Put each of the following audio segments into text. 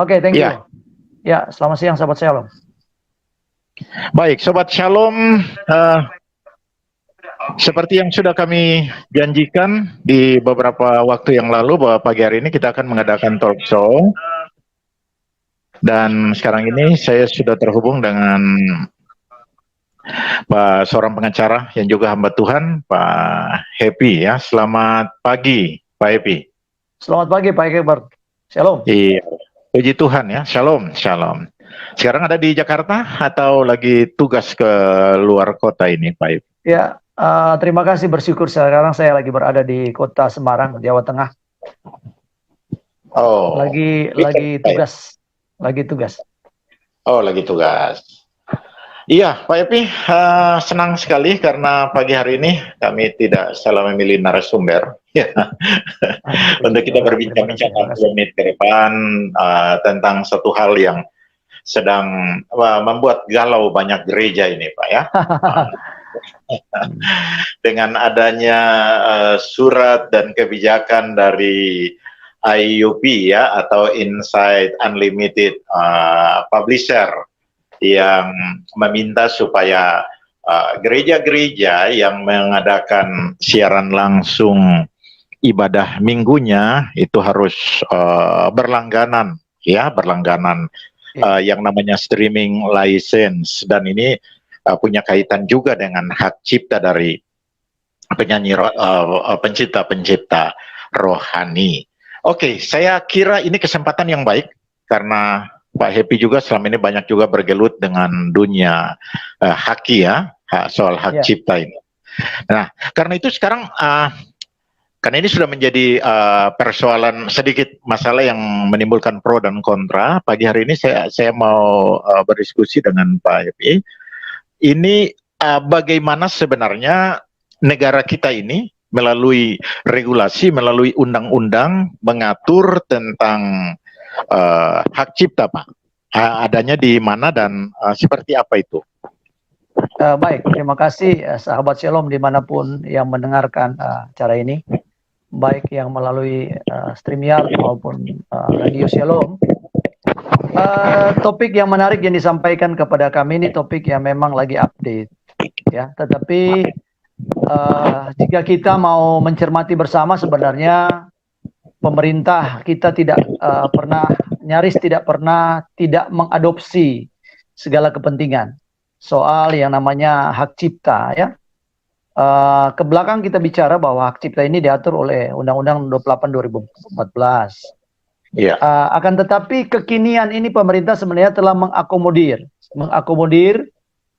Oke, thank you. Ya, Ya, selamat siang sahabat Shalom. baik, Sobat Shalom. Seperti yang sudah kami janjikan di beberapa waktu yang lalu bahwa pagi hari ini kita akan mengadakan talk show. Dan sekarang ini saya sudah terhubung dengan seorang pengacara yang juga hamba Tuhan, Pak Happy ya. Selamat pagi, Pak Happy. Selamat pagi Pak Ekber. Shalom. Iya, puji Tuhan ya. Shalom, shalom. Sekarang ada di Jakarta atau lagi tugas ke luar kota ini, Pak Happy? Ya, terima kasih, bersyukur sekarang saya lagi berada di kota Semarang, Jawa Tengah. Oh, lagi tugas. Lagi tugas. Oh, lagi tugas. Iya, Pak Epi, senang sekali karena pagi hari ini kami tidak salah memilih narasumber ya, untuk kita berbincang-bincang 60 menit ke depan tentang satu hal yang sedang membuat galau banyak gereja ini, Pak ya. Dengan adanya surat dan kebijakan dari IUP ya, atau Insight Unlimited Publisher, yang meminta supaya gereja-gereja yang mengadakan siaran langsung ibadah minggunya itu harus berlangganan ya, yang namanya streaming license, dan ini punya kaitan juga dengan hak cipta dari penyanyi pencipta rohani. Oke, saya kira ini kesempatan yang baik karena Pak Happy juga selama ini banyak juga bergelut dengan dunia haki ya, soal hak cipta ini. Nah, karena itu sekarang karena ini sudah menjadi persoalan, sedikit masalah yang menimbulkan pro dan kontra. Pagi hari ini saya mau berdiskusi dengan Pak Happy. Ini bagaimana sebenarnya negara kita ini melalui regulasi, melalui undang-undang mengatur tentang hak cipta, Pak. Adanya di mana dan seperti apa itu? Baik, terima kasih sahabat Shalom dimanapun yang mendengarkan acara ini, baik yang melalui StreamYard maupun Radio Shalom. Topik yang menarik yang disampaikan kepada kami ini topik yang memang lagi update, ya. Tetapi jika kita mau mencermati bersama, sebenarnya pemerintah kita nyaris tidak pernah tidak mengadopsi segala kepentingan soal yang namanya hak cipta ya. Ke belakang kita bicara bahwa hak cipta ini diatur oleh Undang-Undang 28 2014. Yeah. Akan tetapi kekinian ini pemerintah sebenarnya telah mengakomodir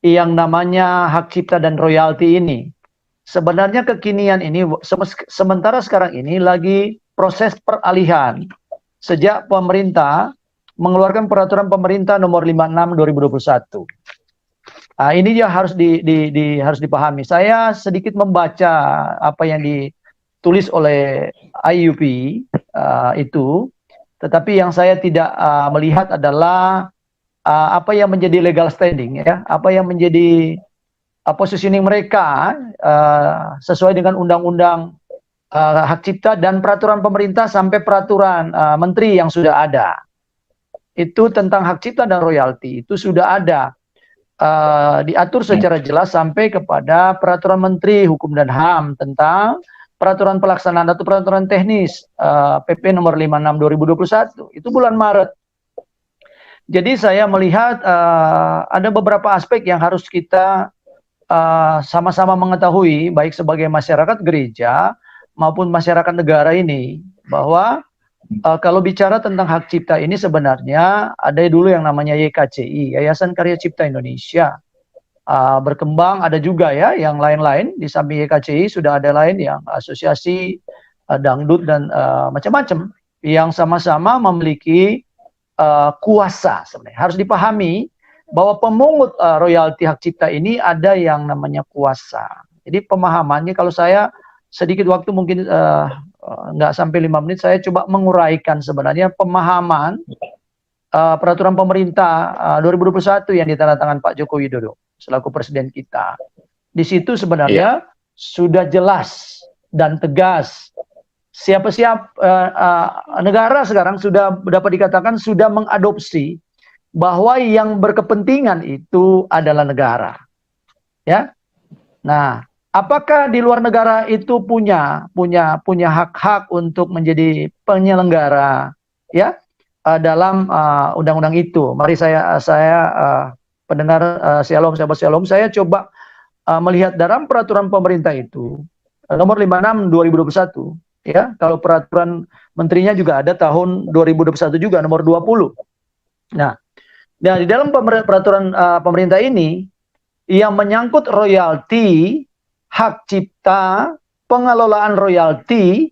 yang namanya hak cipta dan royalti ini. Sebenarnya kekinian ini sementara sekarang ini lagi proses peralihan sejak pemerintah mengeluarkan peraturan pemerintah nomor 56 2021. Ini dia harus harus dipahami. Saya sedikit membaca apa yang ditulis oleh IUP itu, tetapi yang saya tidak melihat adalah apa yang menjadi legal standing ya, apa yang menjadi positioning mereka sesuai dengan undang-undang hak cipta dan peraturan pemerintah sampai peraturan menteri yang sudah ada. Itu tentang hak cipta dan royalti itu sudah ada diatur secara jelas sampai kepada peraturan menteri hukum dan HAM tentang peraturan pelaksanaan atau peraturan teknis PP nomor 56 2021 itu bulan Maret. Jadi saya melihat ada beberapa aspek yang harus kita sama-sama mengetahui, baik sebagai masyarakat gereja maupun masyarakat negara ini, bahwa kalau bicara tentang hak cipta ini sebenarnya ada dulu yang namanya YKCI, Yayasan Karya Cipta Indonesia. Berkembang ada juga ya yang lain-lain, di samping YKCI sudah ada lain yang asosiasi dangdut dan macam-macam yang sama-sama memiliki kuasa sebenarnya. Harus dipahami bahwa pemungut royalti hak cipta ini ada yang namanya kuasa. Jadi pemahamannya, kalau saya sedikit waktu mungkin nggak sampai 5 menit, saya coba menguraikan sebenarnya pemahaman peraturan pemerintah 2021 yang ditandatangani Pak Joko Widodo selaku presiden kita. Di situ sebenarnya sudah jelas dan tegas negara sekarang sudah dapat dikatakan sudah mengadopsi bahwa yang berkepentingan itu adalah negara. Ya. Nah, apakah di luar negara itu punya hak-hak untuk menjadi penyelenggara ya dalam undang-undang itu? Mari pendengar Shalom, sahabat Shalom, saya coba melihat dalam peraturan pemerintah itu nomor 56 2021 ya, kalau peraturan menterinya juga ada tahun 2021 juga nomor 20. Nah, di dalam peraturan pemerintah ini yang menyangkut royalti, hak cipta, pengelolaan royalti,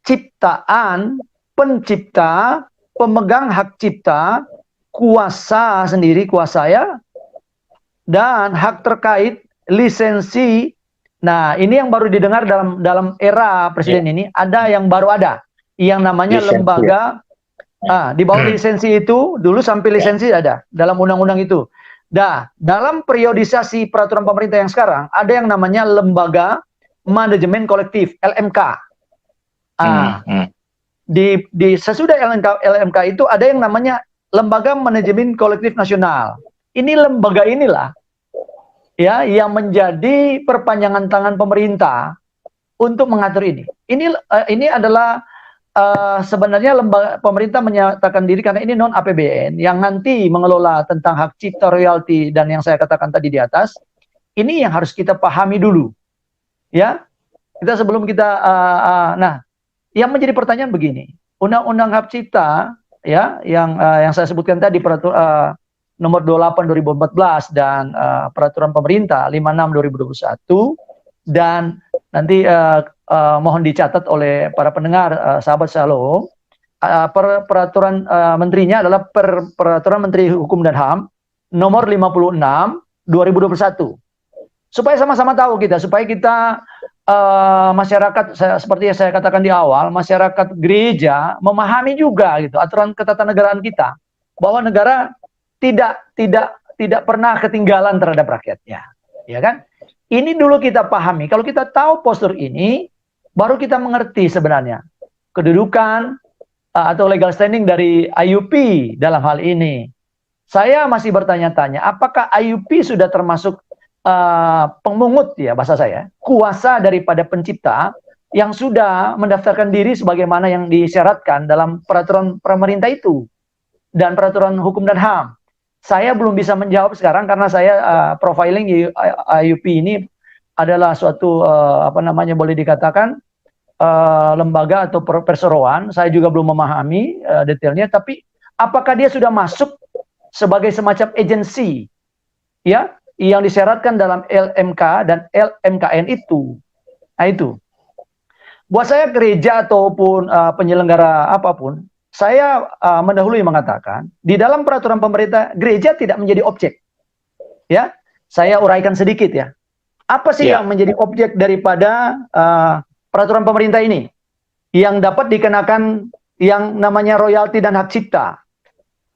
ciptaan, pencipta, pemegang hak cipta, kuasa sendiri, kuasa ya, dan hak terkait lisensi. Nah, ini yang baru didengar dalam era presiden ini, ada yang baru ada yang namanya Lisensi. lembaga di bawah lisensi itu dulu sampai lisensi ada dalam undang-undang itu. Nah, dalam periodisasi peraturan pemerintah yang sekarang ada yang namanya lembaga manajemen kolektif LMK. Sesudah LMK itu ada yang namanya lembaga manajemen kolektif nasional. Ini lembaga inilah ya yang menjadi perpanjangan tangan pemerintah untuk mengatur ini. Ini adalah sebenarnya lembaga pemerintah menyatakan diri karena ini non APBN yang nanti mengelola tentang hak cipta, royalti, dan yang saya katakan tadi di atas. Ini yang harus kita pahami dulu, ya. Kita sebelum kita, nah, yang menjadi pertanyaan begini, undang-undang hak cipta, ya, yang saya sebutkan tadi peraturan nomor 28 2014 dan peraturan pemerintah 56 2021 dan nanti mohon dicatat oleh para pendengar sahabat Shalom, peraturan menterinya adalah peraturan Menteri Hukum dan HAM nomor 56 2021. Supaya sama-sama tahu kita, supaya kita masyarakat seperti yang saya katakan di awal, masyarakat gereja memahami juga gitu aturan ketatanegaraan kita bahwa negara tidak pernah ketinggalan terhadap rakyatnya, ya kan? Ini dulu kita pahami. Kalau kita tahu postur ini, baru kita mengerti sebenarnya kedudukan atau legal standing dari IUP dalam hal ini. Saya masih bertanya-tanya, apakah IUP sudah termasuk pemungut ya bahasa saya, kuasa daripada pencipta yang sudah mendaftarkan diri sebagaimana yang disyaratkan dalam peraturan pemerintah itu dan peraturan hukum dan HAM. Saya belum bisa menjawab sekarang karena saya profiling IUP ini adalah suatu boleh dikatakan lembaga atau perseroan. Saya juga belum memahami detailnya, tapi apakah dia sudah masuk sebagai semacam agensi ya yang disyaratkan dalam LMK dan LMKN itu. Nah, itu. Buat saya gereja ataupun penyelenggara apapun, saya mendahului mengatakan di dalam peraturan pemerintah gereja tidak menjadi objek. Ya, saya uraikan sedikit ya. Apa sih yang menjadi objek daripada peraturan pemerintah ini yang dapat dikenakan yang namanya royalti dan hak cipta?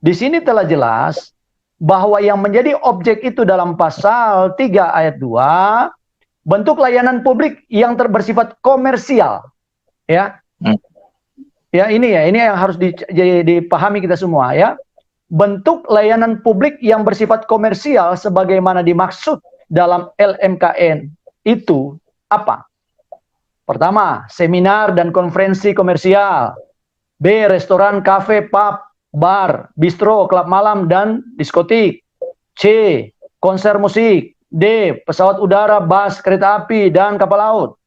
Di sini telah jelas bahwa yang menjadi objek itu dalam pasal 3 ayat 2 bentuk layanan publik yang bersifat komersial. Ya. Ya, ini yang harus dipahami kita semua ya. Bentuk layanan publik yang bersifat komersial sebagaimana dimaksud dalam LMKN itu apa? Pertama, seminar dan konferensi komersial. B, restoran, kafe, pub, bar, bistro, klub malam, dan diskotik. C, konser musik. D, pesawat udara, bus, kereta api, dan kapal laut.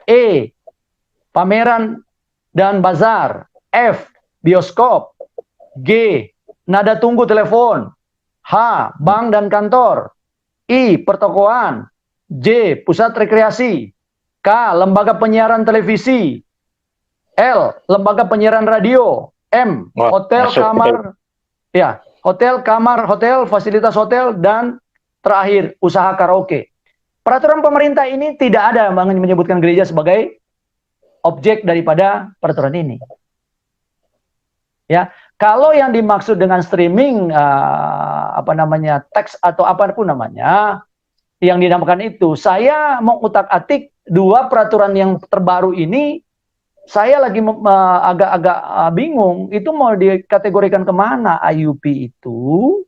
E, pameran dan bazar. F, bioskop. G, nada tunggu telepon. H, bank dan kantor. I, pertokoan. J, pusat rekreasi. K, lembaga penyiaran televisi. L, lembaga penyiaran radio. M, hotel, kamar. Ya, hotel, kamar, hotel, fasilitas hotel, dan terakhir usaha karaoke. Peraturan pemerintah ini tidak ada menyebutkan gereja sebagai objek daripada peraturan ini. Ya, kalau yang dimaksud dengan streaming teks atau apapun namanya yang dinamakan itu, saya mengutak-atik dua peraturan yang terbaru ini Saya lagi agak-agak bingung, itu mau dikategorikan kemana IUP itu,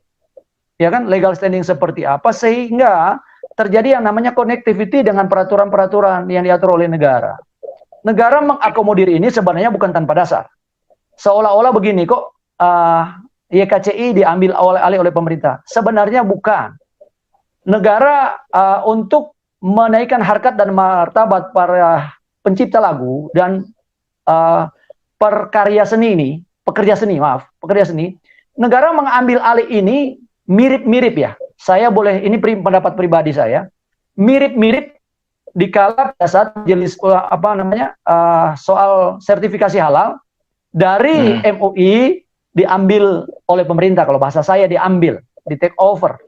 ya kan, legal standing seperti apa, sehingga terjadi yang namanya connectivity dengan peraturan-peraturan yang diatur oleh negara. Negara mengakomodir ini sebenarnya bukan tanpa dasar. Seolah-olah begini kok, YKCI diambil alih oleh pemerintah. Sebenarnya bukan. Negara untuk menaikkan harkat dan martabat para pencipta lagu dan pekerja seni, negara mengambil alih ini mirip-mirip ya. Saya boleh, ini pendapat pribadi saya, mirip-mirip dikala pada saat jenis soal sertifikasi halal dari MUI diambil oleh pemerintah, kalau bahasa saya diambil, di take over.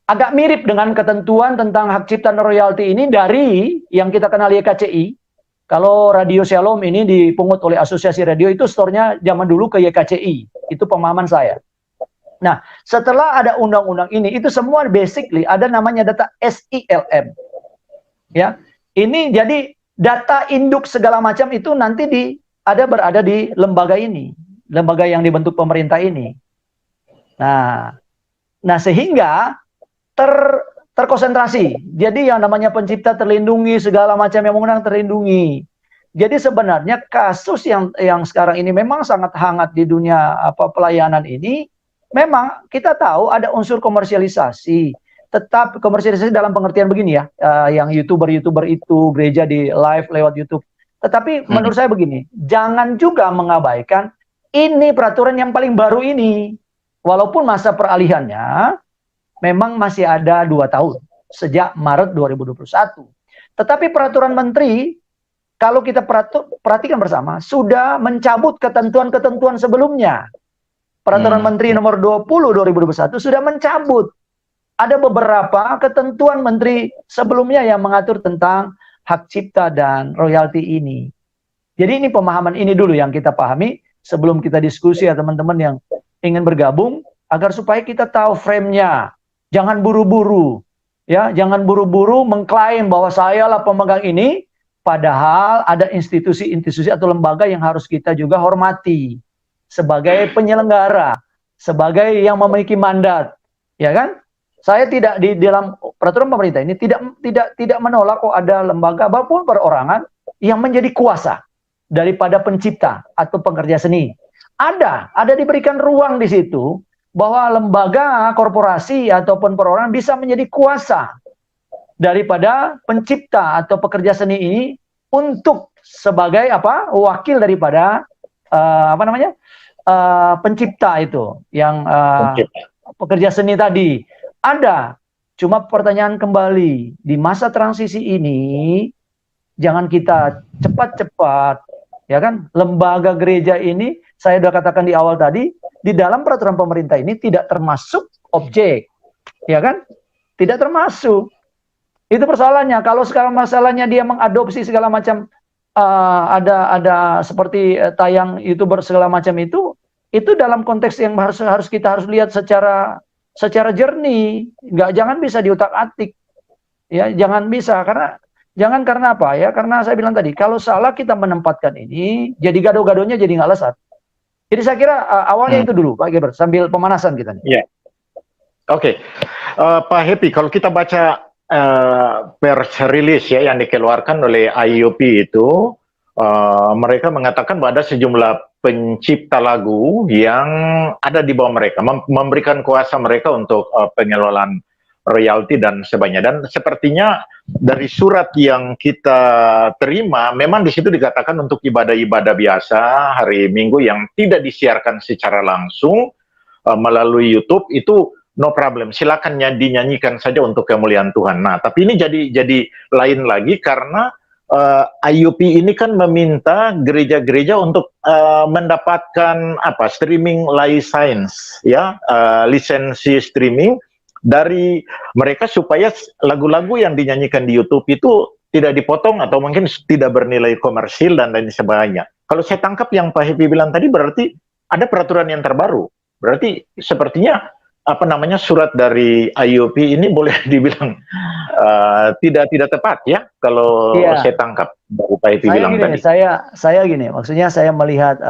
Agak mirip dengan ketentuan tentang hak cipta dan royalti ini dari yang kita kenal YKCI. Kalau Radio Shalom ini dipungut oleh Asosiasi Radio, itu store-nya zaman dulu ke YKCI. Itu pemahaman saya. Nah, setelah ada undang-undang ini, itu semua basically ada namanya data SILM. Ya, ini jadi data induk segala macam itu nanti berada di lembaga ini, lembaga yang dibentuk pemerintah ini. Nah sehingga terkonsentrasi. Jadi yang namanya pencipta terlindungi, segala macam yang menggunakan terlindungi. Jadi sebenarnya kasus yang sekarang ini memang sangat hangat di dunia pelayanan ini, memang kita tahu ada unsur komersialisasi. Tetap komersialisasi dalam pengertian begini ya, yang YouTuber itu gereja di live lewat YouTube. Tetapi menurut saya begini, jangan juga mengabaikan ini peraturan yang paling baru ini. Walaupun masa peralihannya memang masih ada 2 tahun, sejak Maret 2021. Tetapi peraturan menteri, kalau kita perhatikan bersama, sudah mencabut ketentuan-ketentuan sebelumnya. Peraturan menteri nomor 20 2021 sudah mencabut. Ada beberapa ketentuan menteri sebelumnya yang mengatur tentang hak cipta dan royalti ini. Jadi ini pemahaman ini dulu yang kita pahami sebelum kita diskusi ya teman-teman yang ingin bergabung, agar supaya kita tahu frame-nya. Jangan buru-buru, ya, jangan buru-buru mengklaim bahwa saya lah pemegang ini, padahal ada institusi-institusi atau lembaga yang harus kita juga hormati sebagai penyelenggara, sebagai yang memiliki mandat, ya kan? Saya tidak di dalam peraturan pemerintah ini tidak menolak kok ada lembaga apapun perorangan yang menjadi kuasa daripada pencipta atau pekerja seni. Ada diberikan ruang di situ, bahwa lembaga, korporasi, ataupun perorangan bisa menjadi kuasa daripada pencipta atau pekerja seni ini untuk sebagai wakil daripada pencipta itu, yang pekerja seni tadi. Ada, cuma pertanyaan kembali, di masa transisi ini, jangan kita cepat-cepat, ya kan, lembaga gereja ini, saya sudah katakan di awal tadi, di dalam peraturan pemerintah ini tidak termasuk objek, ya kan? Tidak termasuk. Itu persoalannya. Kalau sekarang masalahnya dia mengadopsi segala macam, ada seperti tayang YouTuber segala macam itu dalam konteks yang harus kita lihat secara jernih. Jangan bisa diutak-atik, ya, jangan bisa karena apa ya? Karena saya bilang tadi, kalau salah kita menempatkan ini, jadi gado-gadonya jadi nggak lesat. Jadi saya kira awalnya itu dulu, Pak Gilbert, sambil pemanasan kita. Iya. Oke. Pak Happy, kalau kita baca press release ya yang dikeluarkan oleh IUP itu, mereka mengatakan bahwa ada sejumlah pencipta lagu yang ada di bawah mereka, memberikan kuasa mereka untuk pengelolaan royalti dan sebagainya. Dan sepertinya dari surat yang kita terima, memang di situ dikatakan untuk ibadah-ibadah biasa hari Minggu yang tidak disiarkan secara langsung melalui YouTube itu no problem, silakan dinyanyikan saja untuk kemuliaan Tuhan. Nah, tapi ini jadi lain lagi karena IUP ini kan meminta gereja-gereja untuk mendapatkan streaming license, ya, lisensi streaming dari mereka supaya lagu-lagu yang dinyanyikan di YouTube itu tidak dipotong atau mungkin tidak bernilai komersil dan lain sebagainya. Kalau saya tangkap yang Pak Happy bilang tadi berarti ada peraturan yang terbaru. Berarti sepertinya apa namanya, surat dari IUP ini boleh dibilang tidak tepat ya kalau Iya. saya tangkap dari Pak Happy Saya bilang gini, tadi. saya gini, maksudnya saya melihat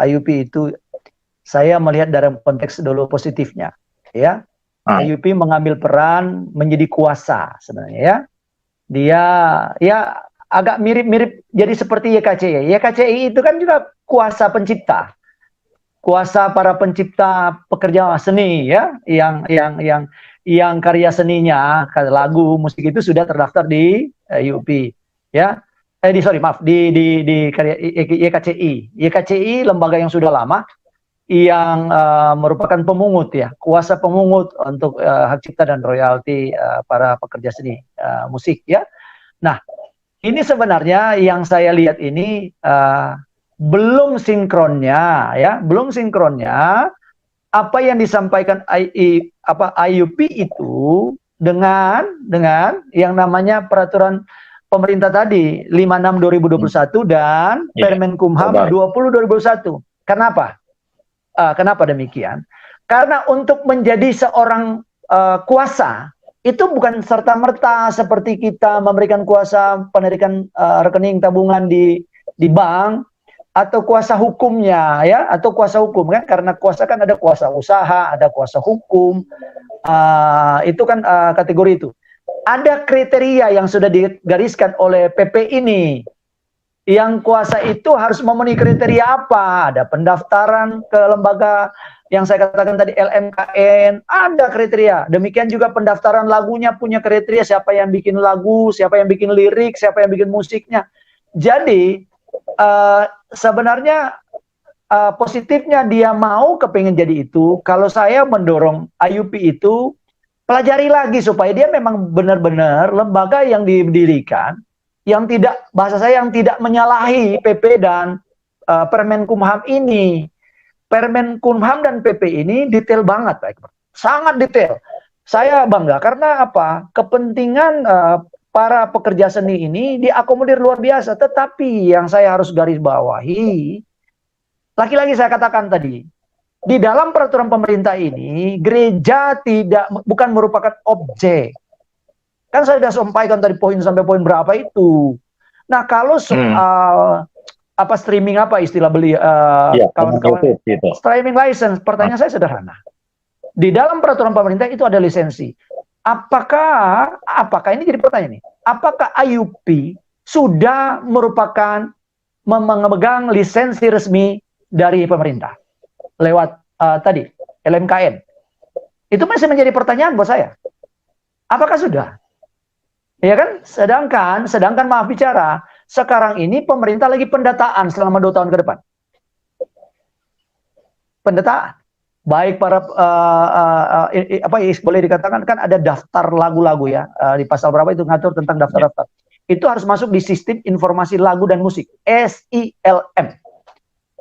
IUP itu, saya melihat dari konteks dulu positifnya, ya. IUP mengambil peran menjadi kuasa sebenarnya, ya. Dia ya agak mirip-mirip jadi seperti YKCI. YKCI itu kan juga kuasa pencipta, kuasa para pencipta pekerja seni, ya, yang karya seninya, lagu, musik itu sudah terdaftar di IUP, ya. Sorry, maaf, di karya YKCI. YKCI lembaga yang sudah lama, yang merupakan pemungut, ya, kuasa pemungut untuk hak cipta dan royalti para pekerja seni musik, ya. Nah, ini sebenarnya yang saya lihat ini belum sinkronnya, ya, belum sinkronnya apa yang disampaikan IUP itu dengan yang namanya peraturan pemerintah tadi 56 2021 dan Permenkumham 20 2021. Kenapa? Kenapa demikian? Karena untuk menjadi seorang kuasa itu bukan serta-merta seperti kita memberikan kuasa penarikan rekening tabungan di bank, atau kuasa hukumnya, ya, atau kuasa hukum, kan, karena kuasa kan ada kuasa usaha, ada kuasa hukum, itu kan kategori itu. Ada kriteria yang sudah digariskan oleh PP ini. Yang kuasa itu harus memenuhi kriteria apa? Ada pendaftaran ke lembaga yang saya katakan tadi, LMKN, ada kriteria. Demikian juga pendaftaran lagunya punya kriteria, siapa yang bikin lagu, siapa yang bikin lirik, siapa yang bikin musiknya. Jadi sebenarnya positifnya dia mau kepingin jadi itu. Kalau saya mendorong IUP itu pelajari lagi supaya dia memang benar-benar lembaga yang didirikan, yang tidak, bahasa saya, yang tidak menyalahi PP dan Permenkumham ini. Permenkumham dan PP ini detail banget, Pak Iqbal. Sangat detail. Saya bangga karena apa? Kepentingan para pekerja seni ini diakomodir luar biasa. Tetapi yang saya harus garis bawahi, lagi-lagi saya katakan tadi, di dalam peraturan pemerintah ini, gereja bukan merupakan objek. Kan saya sudah sampaikan tadi poin sampai poin berapa itu. Nah, kalau soal streaming, apa istilah beli kawan-kawan, streaming license, pertanyaan saya sederhana. Di dalam peraturan pemerintah itu ada lisensi. Apakah ini jadi pertanyaan nih? Apakah IUP sudah merupakan memegang lisensi resmi dari pemerintah lewat tadi LMKN? Itu masih menjadi pertanyaan buat saya. Apakah sudah? Ya kan? Sedangkan maaf bicara, sekarang ini pemerintah lagi pendataan selama 2 tahun ke depan. Pendataan. Baik para boleh dikatakan kan ada daftar lagu-lagu, ya, di pasal berapa itu ngatur tentang daftar-daftar. Itu harus masuk di sistem informasi lagu dan musik, SILM.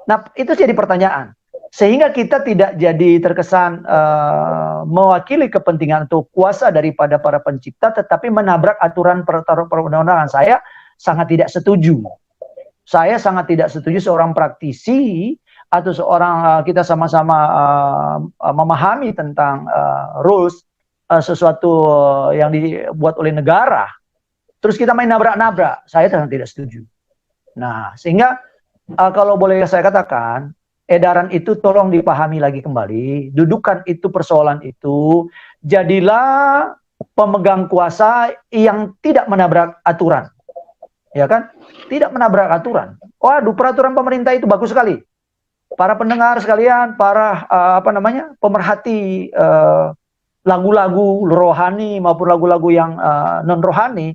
Nah, itu jadi pertanyaan. Sehingga kita tidak jadi terkesan mewakili kepentingan atau kuasa daripada para pencipta, tetapi menabrak aturan perundang-undangan. Saya sangat tidak setuju. Saya sangat tidak setuju seorang praktisi atau seorang kita sama-sama memahami tentang rules sesuatu yang dibuat oleh negara, terus kita main nabrak-nabrak. Saya sangat tidak setuju. Nah, sehingga kalau boleh saya katakan, edaran itu tolong dipahami lagi kembali, dudukan itu, persoalan itu, jadilah pemegang kuasa yang tidak menabrak aturan. Ya kan? Tidak menabrak aturan. Waduh, peraturan pemerintah itu bagus sekali. Para pendengar sekalian, para pemerhati lagu-lagu rohani maupun lagu-lagu yang non rohani,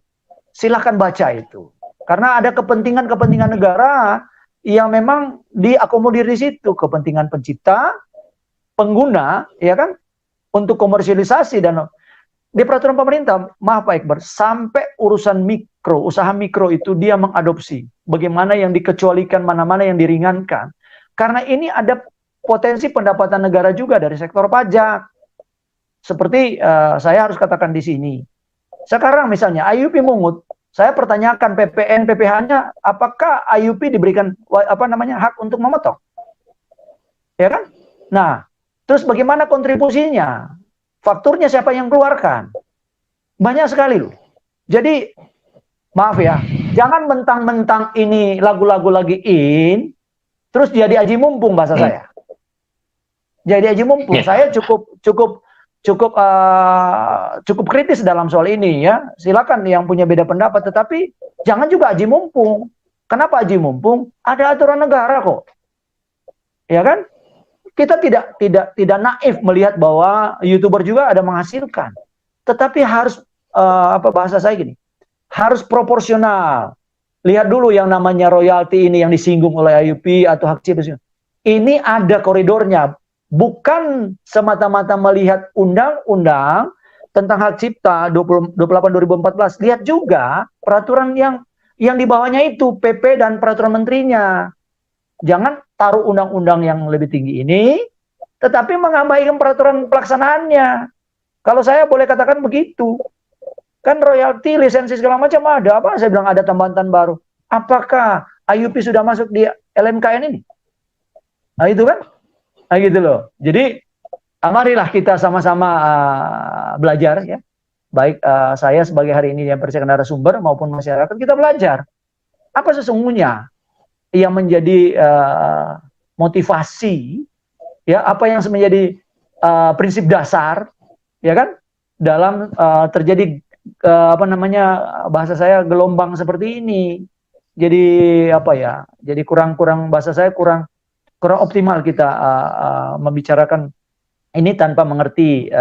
silahkan baca itu. Karena ada kepentingan-kepentingan negara yang memang diakomodir di situ, kepentingan pencipta, pengguna, ya kan, untuk komersialisasi. Dan di peraturan pemerintah, maaf Pak Iqbal, sampai urusan mikro, usaha mikro itu dia mengadopsi bagaimana yang dikecualikan, mana-mana yang diringankan. Karena ini ada potensi pendapatan negara juga dari sektor pajak. Seperti saya harus katakan di sini. Sekarang misalnya IUP mungut, saya pertanyakan PPN, PPH-nya, apakah IUP diberikan hak untuk memotong? Ya kan? Nah, terus bagaimana kontribusinya? fakturnya siapa yang keluarkan? Banyak sekali loh. Jadi maaf ya, jangan mentang-mentang ini lagu-lagu lagi terus jadi aji mumpung bahasa saya. Jadi aji mumpung. Saya cukup kritis dalam soal ini ya. Silakan yang punya beda pendapat, tetapi jangan juga aji mumpung. Kenapa aji mumpung? Ada aturan negara kok. Ya kan? Kita tidak naif melihat bahwa YouTuber juga ada menghasilkan. Tetapi harus bahasa saya gini, harus proporsional. Lihat dulu yang namanya royalti ini yang disinggung oleh IUP atau hak cipta. Ini ada koridornya. Bukan semata-mata melihat undang-undang tentang hak cipta 28 2014. Lihat juga peraturan yang di bawahnya itu, PP dan peraturan menterinya. Jangan taruh undang-undang yang lebih tinggi ini, tetapi mengabaikan peraturan pelaksanaannya. Kalau saya boleh katakan begitu. Kan royalti, lisensi segala macam ada. Apa saya bilang ada tambahan baru? Apakah IUP sudah masuk di LMKN ini? Nah itu kan? Nah gitu loh. Jadi marilah kita sama-sama belajar ya. Baik saya sebagai hari ini yang persiapan narasumber maupun masyarakat, kita belajar. Apa sesungguhnya yang menjadi motivasi, ya apa yang menjadi prinsip dasar, ya kan, dalam terjadi bahasa saya gelombang seperti ini. Jadi apa ya? Jadi kurang bahasa saya kurang optimal kita membicarakan ini tanpa mengerti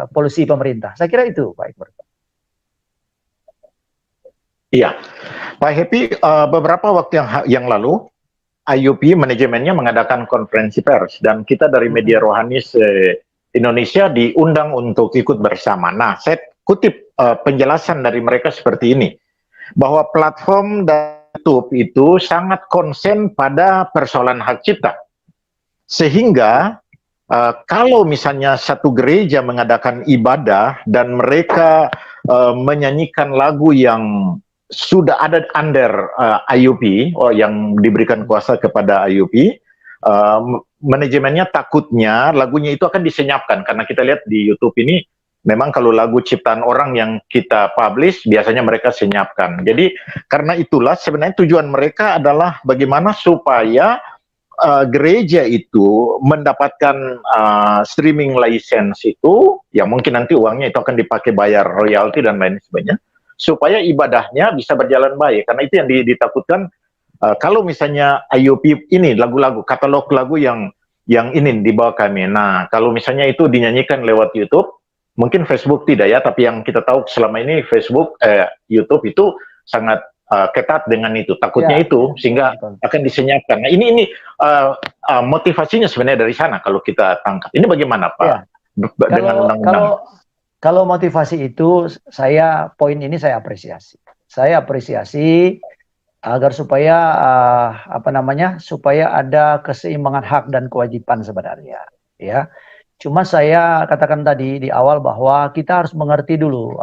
polisi pemerintah. Saya kira itu, Pak Iqbal. Iya, Pak Happy, beberapa waktu yang lalu IUP manajemennya mengadakan konferensi pers dan kita dari media rohani Indonesia diundang untuk ikut bersama. Nah, saya kutip penjelasan dari mereka seperti ini, bahwa platform dan YouTube itu sangat konsen pada persoalan hak cipta. Sehingga kalau misalnya satu gereja mengadakan ibadah dan mereka menyanyikan lagu yang sudah ada under IUP, yang diberikan kuasa kepada IUP, manajemennya takutnya lagunya itu akan disenyapkan, karena kita lihat di YouTube ini memang kalau lagu ciptaan orang yang kita publish biasanya mereka senyapkan. Jadi karena itulah sebenarnya tujuan mereka adalah bagaimana supaya gereja itu mendapatkan streaming license itu, ya mungkin nanti uangnya itu akan dipakai bayar royalti dan lain sebagainya, supaya ibadahnya bisa berjalan baik. Karena itu yang ditakutkan kalau misalnya IUP ini lagu-lagu, katalog lagu yang ini di bawah kami. Nah, kalau misalnya itu dinyanyikan lewat YouTube, mungkin Facebook tidak ya, tapi yang kita tahu selama ini Facebook, YouTube itu sangat ketat dengan itu, takutnya itu sehingga akan disenyapkan. Nah ini motivasinya sebenarnya dari sana kalau kita tangkap. Ini bagaimana Pak? Ya. Dengan undang-undang. Kalau motivasi itu poin ini saya apresiasi. Saya apresiasi agar supaya supaya ada keseimbangan hak dan kewajiban sebenarnya. Ya. Cuma saya katakan tadi di awal bahwa kita harus mengerti dulu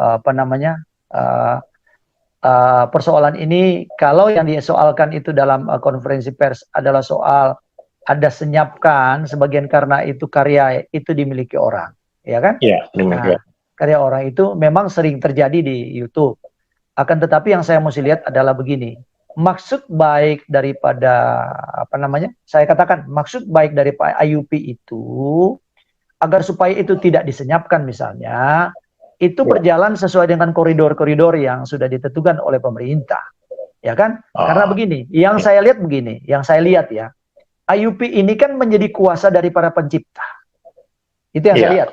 persoalan ini. Kalau yang disoalkan itu dalam konferensi pers adalah soal ada senyapkan sebagian karena itu karya itu dimiliki orang, ya kan? Iya, dimiliki. Karya orang itu memang sering terjadi di YouTube. Akan tetapi yang saya mesti lihat adalah begini, maksud baik daripada saya katakan maksud baik dari Pak IUP itu agar supaya itu tidak disenyapkan misalnya. Itu berjalan sesuai dengan koridor-koridor yang sudah ditentukan oleh pemerintah, ya kan? Karena begini, yang saya lihat ya, IUP ini kan menjadi kuasa dari para pencipta, itu yang saya lihat.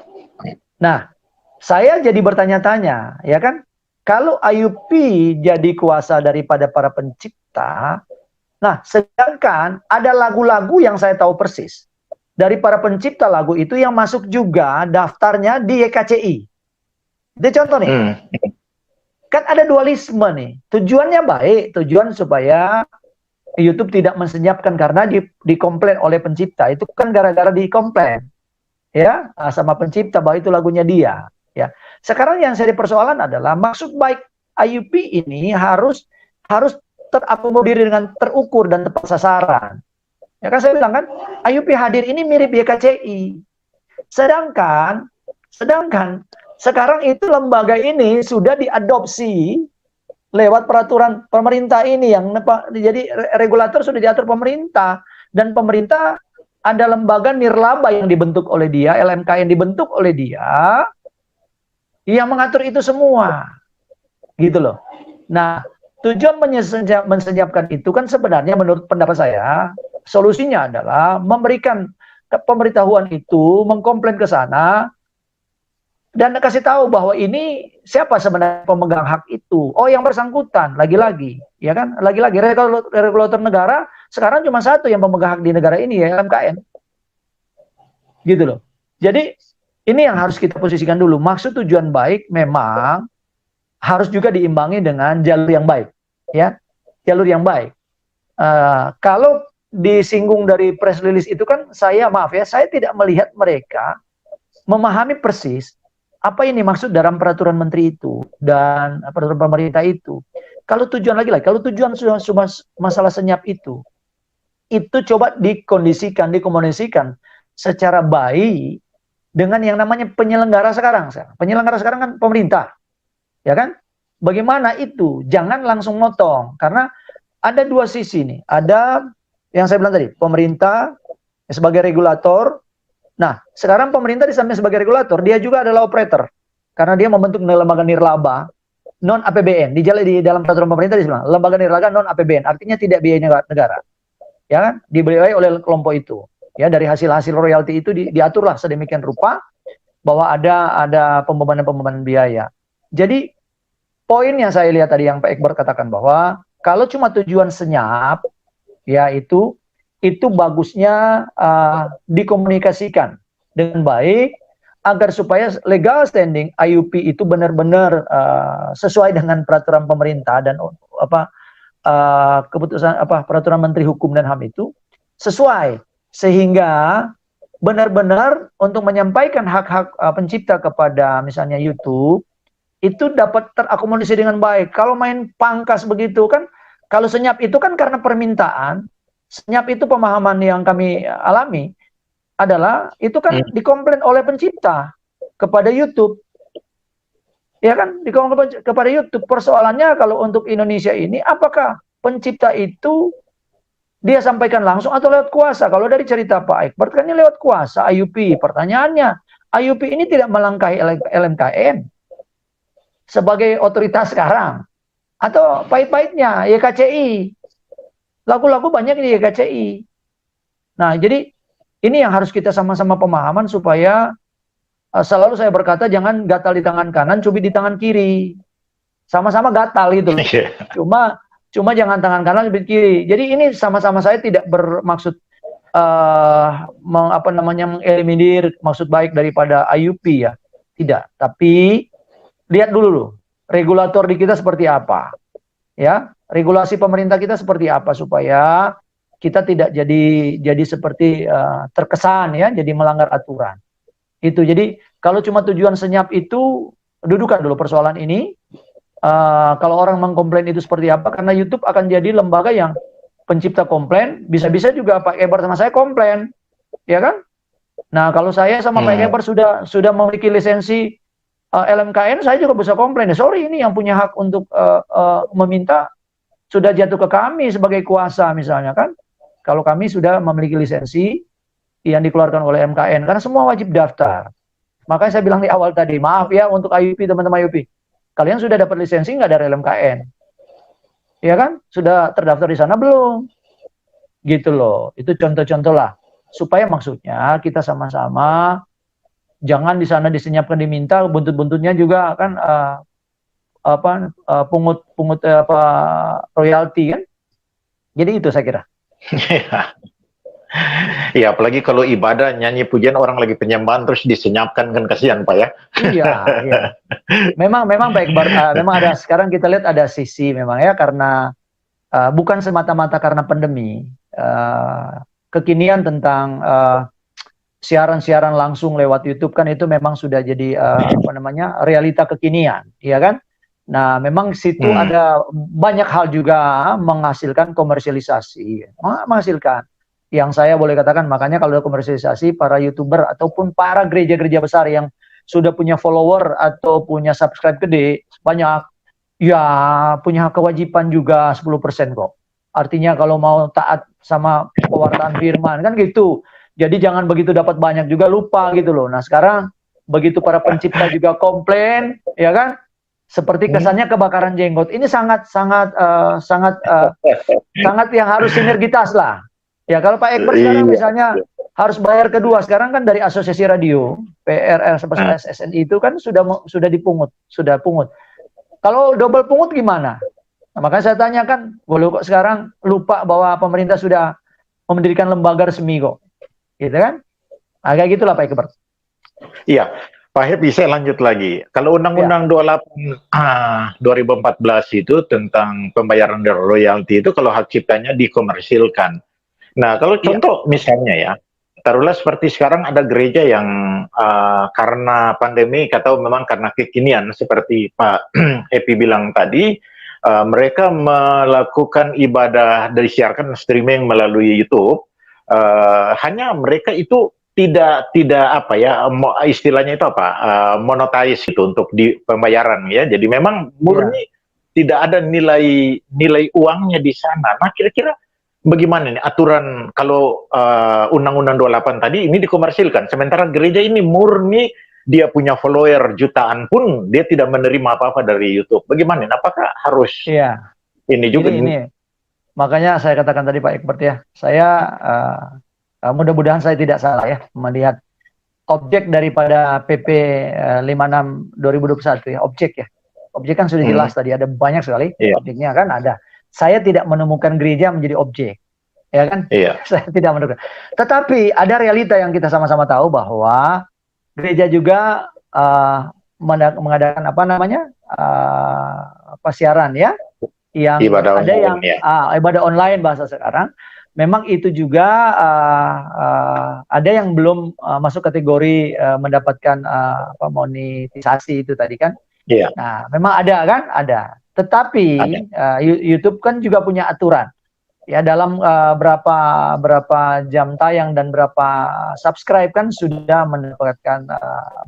Nah, saya jadi bertanya-tanya, ya kan? Kalau IUP jadi kuasa daripada para pencipta, nah sedangkan ada lagu-lagu yang saya tahu persis dari para pencipta lagu itu yang masuk juga daftarnya di YKCI. Itu contoh nih, kan ada dualisme nih. Tujuannya baik, tujuan supaya YouTube tidak mensenyapkan karena dikomplain oleh pencipta. Itu kan gara-gara dikomplain, ya, sama pencipta bahwa itu lagunya dia. Ya, sekarang yang saya persoalan adalah maksud baik IUP ini harus terakomodir dengan terukur dan tepat sasaran. Ya kan saya bilang kan, IUP hadir ini mirip YKCI. Sedangkan Sedangkan sekarang itu lembaga ini sudah diadopsi lewat peraturan pemerintah ini yang jadi regulator sudah diatur pemerintah, dan pemerintah ada lembaga nirlaba yang dibentuk oleh dia, LMK yang dibentuk oleh dia yang mengatur itu semua. Gitu loh. Nah, tujuan mensenyapkan itu kan sebenarnya menurut pendapat saya solusinya adalah memberikan pemberitahuan itu, mengkomplain ke sana, dan kasih tahu bahwa ini siapa sebenarnya pemegang hak itu. Oh, yang bersangkutan, lagi-lagi, ya kan? Lagi-lagi regulator negara sekarang cuma satu yang pemegang hak di negara ini, ya LMKN. Gitu loh. Jadi ini yang harus kita posisikan dulu. Maksud tujuan baik memang harus juga diimbangi dengan jalur yang baik, ya, jalur yang baik. Kalau disinggung dari press release itu kan saya tidak melihat mereka memahami persis apa ini maksud dalam peraturan menteri itu dan peraturan pemerintah itu. Kalau tujuan kalau tujuan sudah masalah senyap itu coba dikomunikasikan secara baik dengan yang namanya penyelenggara sekarang. Penyelenggara sekarang kan pemerintah, ya kan? Bagaimana itu? Jangan langsung motong, karena ada dua sisi nih. Ada yang saya bilang tadi, pemerintah sebagai regulator. Nah, sekarang pemerintah di samping sebagai regulator, dia juga adalah operator. Karena dia membentuk lembaga nirlaba non-APBN. Di dalam peraturan pemerintah disebut lembaga nirlaba non-APBN, artinya tidak biaya negara. Ya kan? Dibiayai oleh kelompok itu. Ya, dari hasil-hasil royalti itu diaturlah sedemikian rupa bahwa ada pembebanan biaya. Jadi, poin yang saya lihat tadi yang Pak Ekbar katakan bahwa kalau cuma tujuan senyap, ya itu bagusnya dikomunikasikan dengan baik agar supaya legal standing IUP itu benar-benar sesuai dengan peraturan pemerintah dan keputusan peraturan Menteri Hukum dan HAM itu sesuai, sehingga benar-benar untuk menyampaikan hak-hak pencipta kepada misalnya YouTube itu dapat terakomodasi dengan baik. Kalau main pangkas begitu kan, kalau senyap itu kan karena permintaan. Senyap itu pemahaman yang kami alami adalah itu kan dikomplain oleh pencipta kepada YouTube, ya kan, dikomplain kepada YouTube. Persoalannya kalau untuk Indonesia ini, apakah pencipta itu dia sampaikan langsung atau lewat kuasa? Kalau dari cerita Pak Ekbert kan ini lewat kuasa IUP. Pertanyaannya, IUP ini tidak melangkahi LMKN sebagai otoritas sekarang, atau pahit-pahitnya YKCI. Lagu-lagu banyak di YKCI. Nah, jadi ini yang harus kita sama-sama pemahaman supaya selalu saya berkata jangan gatal di tangan kanan, cubit di tangan kiri. Sama-sama gatal gitu. Cuma jangan tangan kanan, cubit kiri. Jadi ini sama-sama saya tidak bermaksud mengeliminir maksud baik daripada IUP ya. Tidak, tapi lihat dulu loh, regulator di kita seperti apa. Ya, regulasi pemerintah kita seperti apa supaya kita tidak jadi seperti terkesan ya, jadi melanggar aturan. Itu. Jadi kalau cuma tujuan senyap itu, dudukan dulu persoalan ini. Kalau orang mengkomplain itu seperti apa, karena YouTube akan jadi lembaga yang pencipta komplain, bisa-bisa juga Pak Ekbar sama saya komplain, ya kan? Nah, kalau saya sama Pak Ekbar sudah memiliki lisensi LMKN, saya juga bisa komplain. Sorry, ini yang punya hak untuk meminta sudah jatuh ke kami sebagai kuasa misalnya kan. Kalau kami sudah memiliki lisensi yang dikeluarkan oleh MKN, karena semua wajib daftar. Makanya saya bilang di awal tadi, maaf ya untuk IUP, teman-teman IUP. Kalian sudah dapat lisensi nggak dari LMKN? Ya kan? Sudah terdaftar di sana belum? Gitu loh. Itu contoh-contoh lah. Supaya maksudnya kita sama-sama jangan di sana disenyapkan diminta, buntut-buntutnya juga kan pungut royalti kan. Jadi itu saya kira. Ya, apalagi kalau ibadah nyanyi pujian orang lagi penyembahan terus disenyapkan kan, kasihan Pak ya. Iya. Memang baik, memang ada, sekarang kita lihat ada sisi memang ya, karena bukan semata-mata karena pandemi. Kekinian tentang siaran-siaran langsung lewat YouTube kan itu memang sudah jadi realita kekinian, ya kan? Nah, memang situ ada banyak hal juga menghasilkan komersialisasi, menghasilkan. Yang saya boleh katakan, makanya kalau ada komersialisasi, para YouTuber ataupun para gereja-gereja besar yang sudah punya follower atau punya subscribe gede banyak, ya punya kewajiban juga 10% kok. Artinya kalau mau taat sama pewartaan firman kan gitu. Jadi jangan begitu dapat banyak juga lupa gitu loh. Nah sekarang begitu para pencipta juga komplain, ya kan? Seperti kesannya kebakaran jenggot. Ini sangat yang harus sinergitas lah. Ya kalau Pak Egbert sekarang misalnya harus bayar kedua, sekarang kan dari Asosiasi Radio PRR SSNI itu kan sudah dipungut, sudah pungut. Kalau double pungut gimana? Nah, makanya saya tanyakan, boleh kok sekarang lupa bahwa pemerintah sudah mendirikan lembaga resmi kok, gitu kan? Nah, kayak gitulah Pak Egbert. Iya, Pak Happy, saya lanjut lagi. Kalau Undang-Undang 28 2014 itu tentang pembayaran royalti itu kalau hak ciptanya dikomersilkan. Nah, kalau contoh misalnya ya, taruhlah seperti sekarang ada gereja yang karena pandemi atau memang karena kekinian seperti Pak Happy bilang tadi, mereka melakukan ibadah disiarkan streaming melalui YouTube. Hanya mereka itu tidak apa ya, istilahnya itu apa, monetize itu untuk di pembayaran ya. Jadi memang murni tidak ada nilai uangnya di sana. Nah, kira-kira bagaimana nih aturan kalau Undang-Undang 28 tadi ini dikomersilkan, sementara gereja ini murni dia punya follower jutaan pun dia tidak menerima apa-apa dari YouTube. Bagaimana? Apakah harus ini juga? Ini. Makanya saya katakan tadi Pak Egbert ya, saya mudah-mudahan saya tidak salah ya melihat objek daripada PP 56 2021 ya, objek ya. Objek kan sudah jelas tadi, ada banyak sekali objeknya kan ada. Saya tidak menemukan gereja menjadi objek, ya kan? Saya tidak menemukan. Tetapi ada realita yang kita sama-sama tahu bahwa gereja juga mengadakan apa namanya siaran ya, yang ibadah ada online, yang ibadah online bahasa sekarang. Memang itu juga ada yang belum masuk kategori mendapatkan monetisasi itu tadi kan. Nah, memang ada kan, ada. Tetapi YouTube kan juga punya aturan ya, dalam berapa jam tayang dan berapa subscribe kan sudah mendapatkan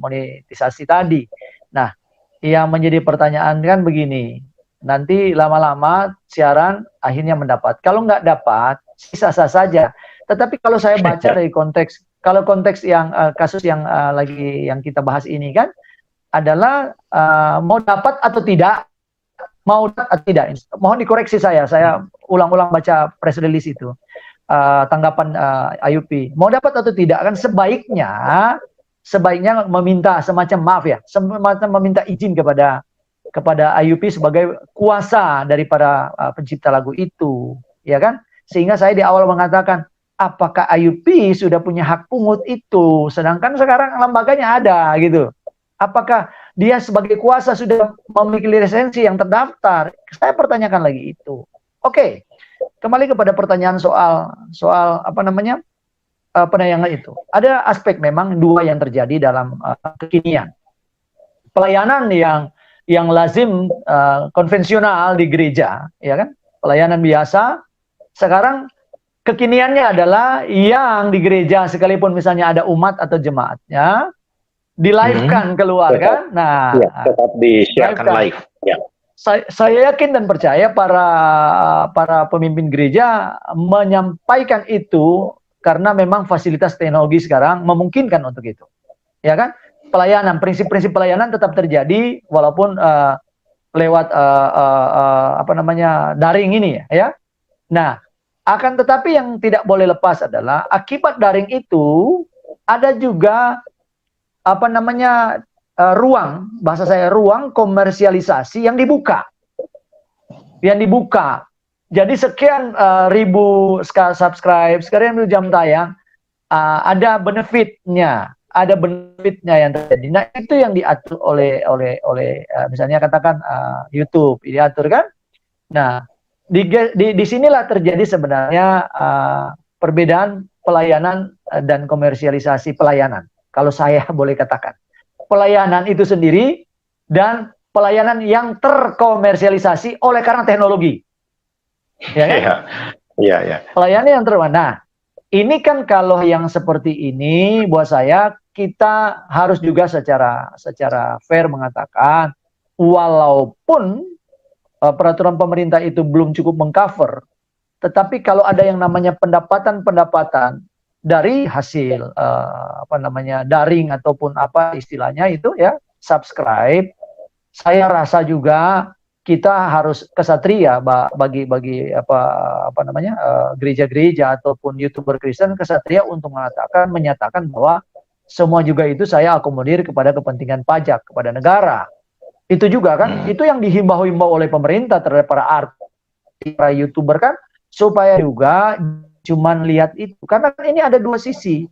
monetisasi tadi. Nah, yang menjadi pertanyaan kan begini, nanti lama-lama siaran akhirnya mendapat. Kalau nggak dapat, sisa-sisa saja. Tetapi kalau saya baca dari konteks, kalau konteks yang kasus yang lagi yang kita bahas ini kan adalah mau dapat atau tidak, mau dapat atau tidak. Mohon dikoreksi saya ulang-ulang baca press release itu, tanggapan IUP. Mau dapat atau tidak kan sebaiknya meminta semacam maaf ya, semacam meminta izin kepada IUP sebagai kuasa daripada pencipta lagu itu, ya kan? Sehingga saya di awal mengatakan, apakah IUP sudah punya hak pungut itu, sedangkan sekarang lembaganya ada gitu. Apakah dia sebagai kuasa sudah memiliki lisensi yang terdaftar? Saya pertanyakan lagi itu. Oke, kembali kepada pertanyaan soal apa namanya penayangan itu. Ada aspek memang dua yang terjadi dalam kekinian. Pelayanan yang lazim konvensional di gereja, ya kan? Pelayanan biasa. Sekarang kekiniannya adalah yang di gereja sekalipun misalnya ada umat atau jemaatnya di-live-kan keluar kan. Nah, tetap disiarkan live. Ya. Saya yakin dan percaya para pemimpin gereja menyampaikan itu karena memang fasilitas teknologi sekarang memungkinkan untuk itu. Ya kan? Pelayanan, prinsip-prinsip pelayanan tetap terjadi walaupun lewat daring ini ya. Nah, akan tetapi yang tidak boleh lepas adalah akibat daring itu ada juga ruang, bahasa saya ruang komersialisasi yang dibuka. Jadi sekian ribu subscribe, sekian ribu jam tayang, ada benefitnya yang terjadi. Nah, itu yang diatur oleh misalnya katakan YouTube diatur kan. Nah, di sinilah terjadi sebenarnya perbedaan pelayanan dan komersialisasi pelayanan. Kalau saya boleh katakan, pelayanan itu sendiri dan pelayanan yang terkomersialisasi oleh karena teknologi. Ya kan? Pelayanan yang nah, ini kan kalau yang seperti ini buat saya kita harus juga secara fair mengatakan, walaupun peraturan pemerintah itu belum cukup mengcover, tetapi kalau ada yang namanya pendapatan-pendapatan dari hasil daring ataupun apa istilahnya itu ya, subscribe, saya rasa juga kita harus kesatria bagi gereja-gereja ataupun YouTuber Kristen kesatria untuk menyatakan bahwa semua juga itu saya akomodir kepada kepentingan pajak kepada negara. Itu juga kan, itu yang dihimbau-himbau oleh pemerintah terhadap para artis, para YouTuber kan, supaya juga cuman lihat itu. Karena ini ada dua sisi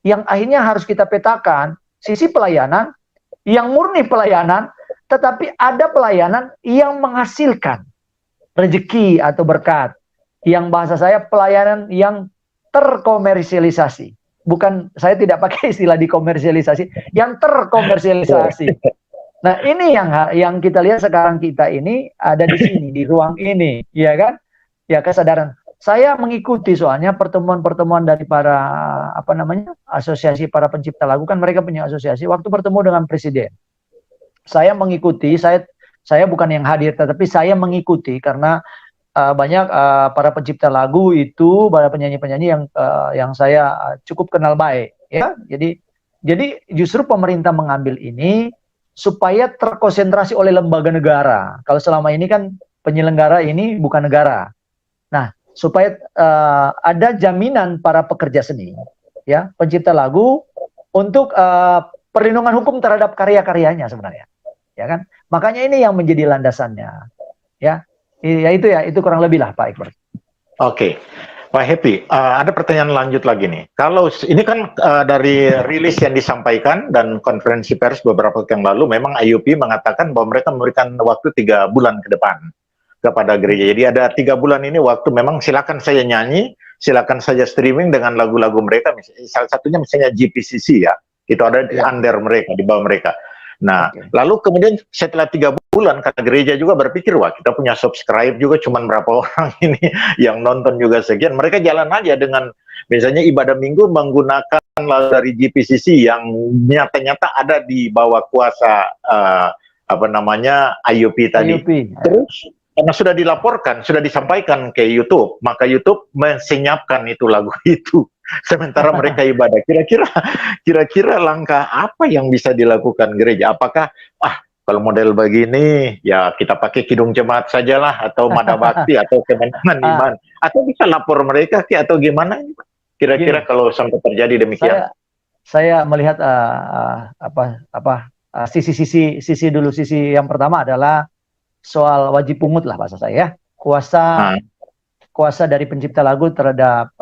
yang akhirnya harus kita petakan, sisi pelayanan yang murni pelayanan, tetapi ada pelayanan yang menghasilkan rezeki atau berkat. Yang bahasa saya pelayanan yang terkomersialisasi. Bukan, saya tidak pakai istilah dikomersialisasi, yang terkomersialisasi. Nah, ini yang kita lihat sekarang, kita ini ada di sini, di ruang ini, ya kan? Ya, kesadaran. Saya mengikuti soalnya pertemuan-pertemuan dari para asosiasi para pencipta lagu, kan mereka punya asosiasi. Waktu bertemu dengan presiden, saya mengikuti, saya bukan yang hadir, tetapi saya mengikuti karena banyak para pencipta lagu itu, para penyanyi-penyanyi yang saya cukup kenal baik, ya. Jadi justru pemerintah mengambil ini supaya terkonsentrasi oleh lembaga negara. Kalau selama ini kan penyelenggara ini bukan negara. Nah, supaya ada jaminan para pekerja seni, ya, pencipta lagu untuk perlindungan hukum terhadap karya-karyanya sebenarnya, ya kan? Makanya ini yang menjadi landasannya, ya. Itu kurang lebih lah, Pak Egbert. Oke. Pak Happy, ada pertanyaan lanjut lagi nih. Kalau ini kan dari rilis yang disampaikan dan konferensi pers beberapa waktu yang lalu, memang IUP mengatakan bahwa mereka memberikan waktu 3 bulan ke depan kepada gereja. Jadi ada 3 bulan ini waktu, memang silakan saya nyanyi, silakan saja streaming dengan lagu-lagu mereka. Salah satunya misalnya GPCC ya, itu ada di under mereka, di bawah mereka. Nah, lalu kemudian setelah 3 bulan, kata gereja juga berpikir, wah kita punya subscribe juga cuman berapa orang ini, yang nonton juga sekian. Mereka jalan aja dengan misalnya ibadah minggu menggunakan lagu dari GPCC yang nyata-nyata ada di bawah kuasa IUP tadi. IUP. Terus karena sudah dilaporkan, sudah disampaikan ke YouTube, maka YouTube mensenyapkan itu lagu itu. Sementara mereka ibadah. Kira-kira langkah apa yang bisa dilakukan gereja? Apakah kalau model begini ya kita pakai Kidung Jemaat sajalah, atau Mada Bakti atau Kemenangan Iman, atau bisa lapor mereka atau gimana? Kira-kira kalau sampai terjadi demikian. Saya melihat sisi dulu. Sisi yang pertama adalah soal wajib pungut lah bahasa saya, kuasa dari pencipta lagu terhadap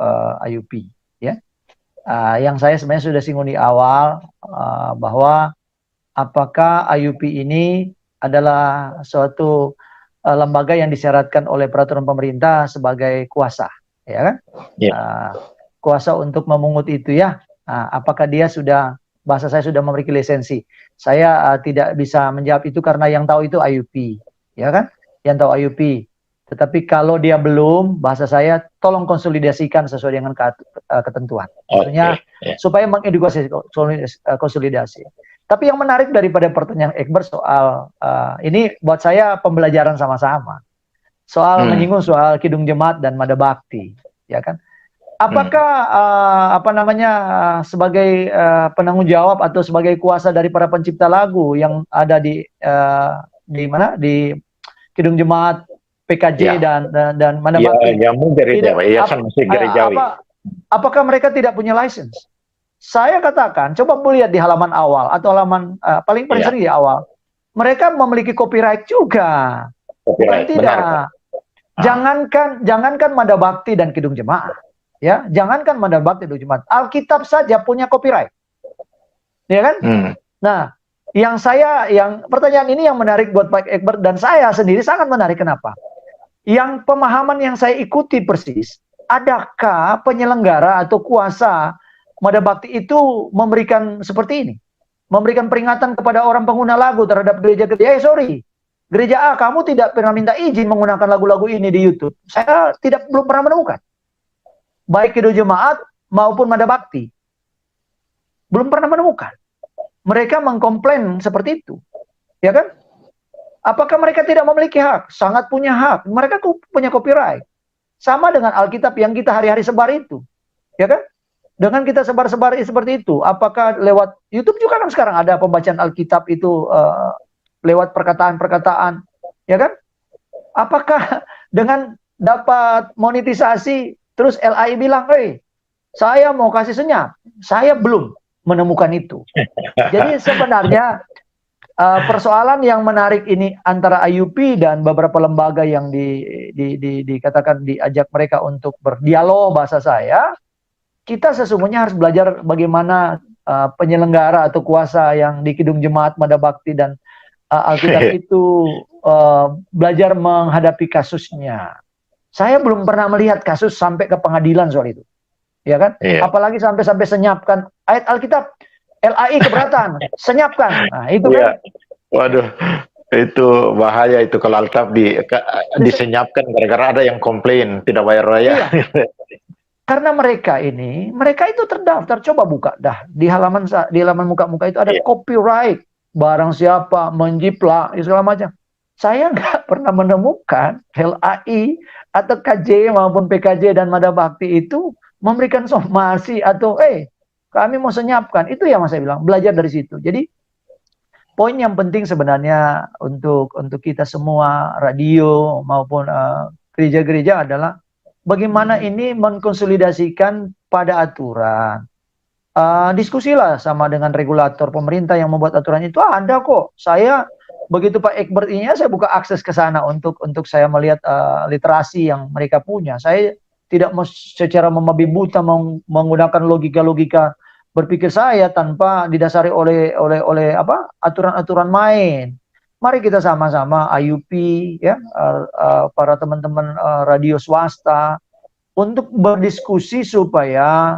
IUP, ya. Yang saya sebenarnya sudah singgung di awal, bahwa apakah IUP ini adalah suatu lembaga yang disyaratkan oleh peraturan pemerintah sebagai kuasa, ya kan? Kuasa untuk memungut itu, ya. Apakah dia sudah, bahasa saya sudah memiliki lisensi? Saya tidak bisa menjawab itu karena yang tahu itu IUP, ya kan? Yang tahu IUP. Tetapi kalau dia belum, bahasa saya tolong konsolidasikan sesuai dengan ketentuan. Maksudnya supaya mengedukasi konsolidasi. Tapi yang menarik daripada pertanyaan Egbert soal ini buat saya pembelajaran sama-sama. Soal menyinggung soal Kidung Jemaat dan Mada Bakti, ya kan? Apakah sebagai penanggung jawab atau sebagai kuasa dari para pencipta lagu yang ada di Kidung Jemaat, PKJ dan Mada Bakti? Apakah mereka tidak punya license? Saya katakan, coba lihat di halaman awal atau halaman paling sering di awal, mereka memiliki copyright juga. Bukan tidak. Jangankan Mada Bakti dan Kidung Jemaat, ya, jangankan Mada Bakti dan Kidung Jemaat, Alkitab saja punya copyright, ya kan? Nah, pertanyaan ini yang menarik buat Pak Egbert dan saya sendiri sangat menarik. Kenapa? Yang pemahaman yang saya ikuti persis, adakah penyelenggara atau kuasa Mada Bakti itu memberikan seperti ini, memberikan peringatan kepada orang pengguna lagu terhadap gereja-gereja, gereja A, kamu tidak pernah minta izin menggunakan lagu-lagu ini di YouTube. Saya belum pernah menemukan, baik Kidung Jemaat maupun Mada Bakti. belum pernah menemukan. Mereka mengkomplain seperti itu, ya kan? Apakah mereka tidak memiliki hak? Sangat punya hak. Mereka punya copyright. Sama dengan Alkitab yang kita hari-hari sebar itu, ya kan? Dengan kita sebar-sebar seperti itu, apakah lewat YouTube juga kan sekarang ada pembacaan Alkitab itu lewat perkataan-perkataan, ya kan? Apakah dengan dapat monetisasi, terus LAI bilang, saya mau kasih senyap, saya belum menemukan itu. Jadi sebenarnya persoalan yang menarik ini antara IUP dan beberapa lembaga yang dikatakan diajak mereka untuk berdialog bahasa saya, kita sesungguhnya harus belajar bagaimana penyelenggara atau kuasa yang di Kidung Jemaat Mada Bakti dan Alkitab itu belajar menghadapi kasusnya. Saya belum pernah melihat kasus sampai ke pengadilan soal itu, ya kan? Apalagi sampai senyapkan ayat Alkitab. LAI keberatan, senyapkan. Nah, itu kan. Waduh, itu bahaya itu kalau Alkitab disenyapkan gara-gara ada yang komplain tidak bayar raya. Iya. Karena mereka itu terdaftar. Coba buka dah di halaman muka-muka itu ada copyright. Barang siapa menjiplak segala macam. Saya nggak pernah menemukan LAI atau KJ maupun PKJ dan Mada Bakti itu memberikan somasi atau kami mau senyapkan. Itu yang saya bilang, belajar dari situ. Jadi poin yang penting sebenarnya untuk kita semua radio maupun gereja-gereja adalah bagaimana ini mengkonsolidasikan pada aturan. Diskusilah sama dengan regulator pemerintah yang membuat aturan itu ada kok. Saya begitu Pak Egbert ini saya buka akses ke sana untuk saya melihat literasi yang mereka punya. Saya tidak secara membabi buta menggunakan logika-logika berpikir saya tanpa didasari oleh aturan-aturan main. Mari kita sama-sama IUP ya para teman-teman radio swasta untuk berdiskusi supaya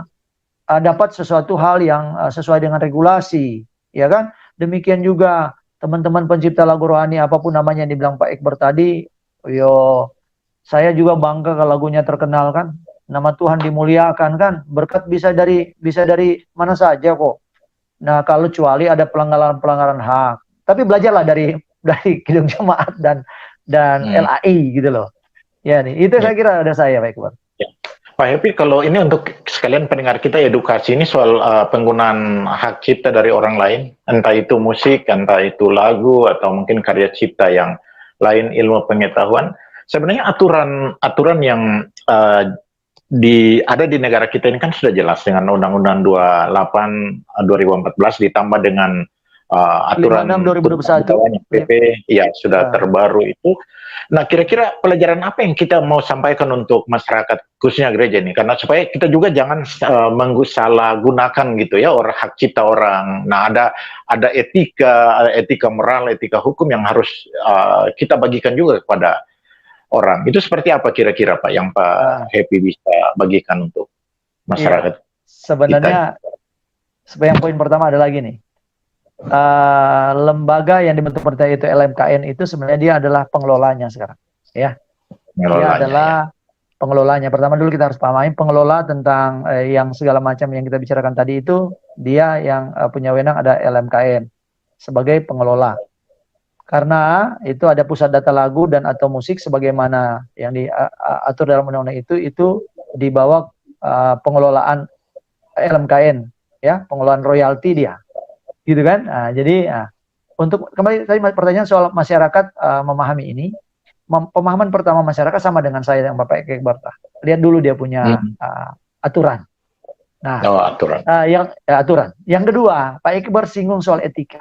dapat sesuatu hal yang sesuai dengan regulasi, ya kan? Demikian juga teman-teman pencipta lagu rohani apapun namanya yang dibilang Pak Egbert tadi, saya juga bangga kalau lagunya terkenal kan. Nama Tuhan dimuliakan kan. Berkat bisa dari mana saja kok. Nah, kalau kecuali ada pelanggaran hak. Tapi belajarlah dari Kidung Jemaat dan LAI gitu loh. Ya nih, itu saya kira ada saya Pak Egbert. Pak Happy, kalau ini untuk sekalian pendengar kita edukasi ini soal penggunaan hak cipta dari orang lain, entah itu musik, entah itu lagu atau mungkin karya cipta yang lain, ilmu pengetahuan. Sebenarnya aturan yang ada di negara kita ini kan sudah jelas dengan Undang-Undang 28 2014 ditambah dengan aturan 56 2021 PP sudah terbaru itu. Nah, kira-kira pelajaran apa yang kita mau sampaikan untuk masyarakat khususnya gereja ini? Karena supaya kita juga jangan salah gunakan gitu ya hak cipta orang. Nah, ada etika moral, etika hukum yang harus kita bagikan juga kepada orang. Itu seperti apa kira-kira Pak yang Pak Happy bisa bagikan untuk masyarakat? Sebenarnya yang poin pertama adalah gini. Lembaga yang dibentuk pertama itu LMKN itu sebenarnya dia adalah pengelolanya sekarang, ya. Dia adalah pengelolanya. Pertama dulu kita harus pahami pengelola tentang yang segala macam yang kita bicarakan tadi itu dia yang punya wewenang ada LMKN sebagai pengelola. Karena itu ada pusat data lagu dan atau musik sebagaimana yang diatur dalam undang-undang itu di bawah pengelolaan LMKN, ya, pengelolaan royalti dia. Gitu kan? Jadi untuk kembali tadi pertanyaan soal masyarakat memahami ini, pemahaman pertama masyarakat sama dengan saya yang Bapak Egbert. Lihat dulu dia punya aturan. Nah, aturan. Aturan. Yang kedua, Pak Egbert singgung soal etika.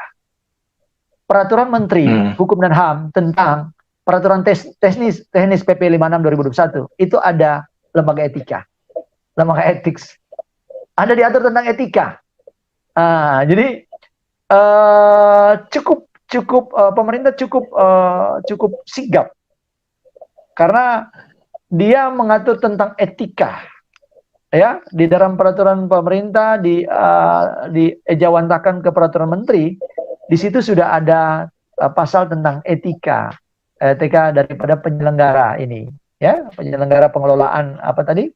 Peraturan Menteri Hukum dan HAM tentang peraturan teknis PP 56 2021 itu ada lembaga etika, lembaga etik. Ada diatur tentang etika. Jadi pemerintah cukup sigap karena dia mengatur tentang etika, ya, di dalam peraturan pemerintah diejawantahkan ke peraturan menteri. Di situ sudah ada pasal tentang etika daripada penyelenggara ini, ya, penyelenggara pengelolaan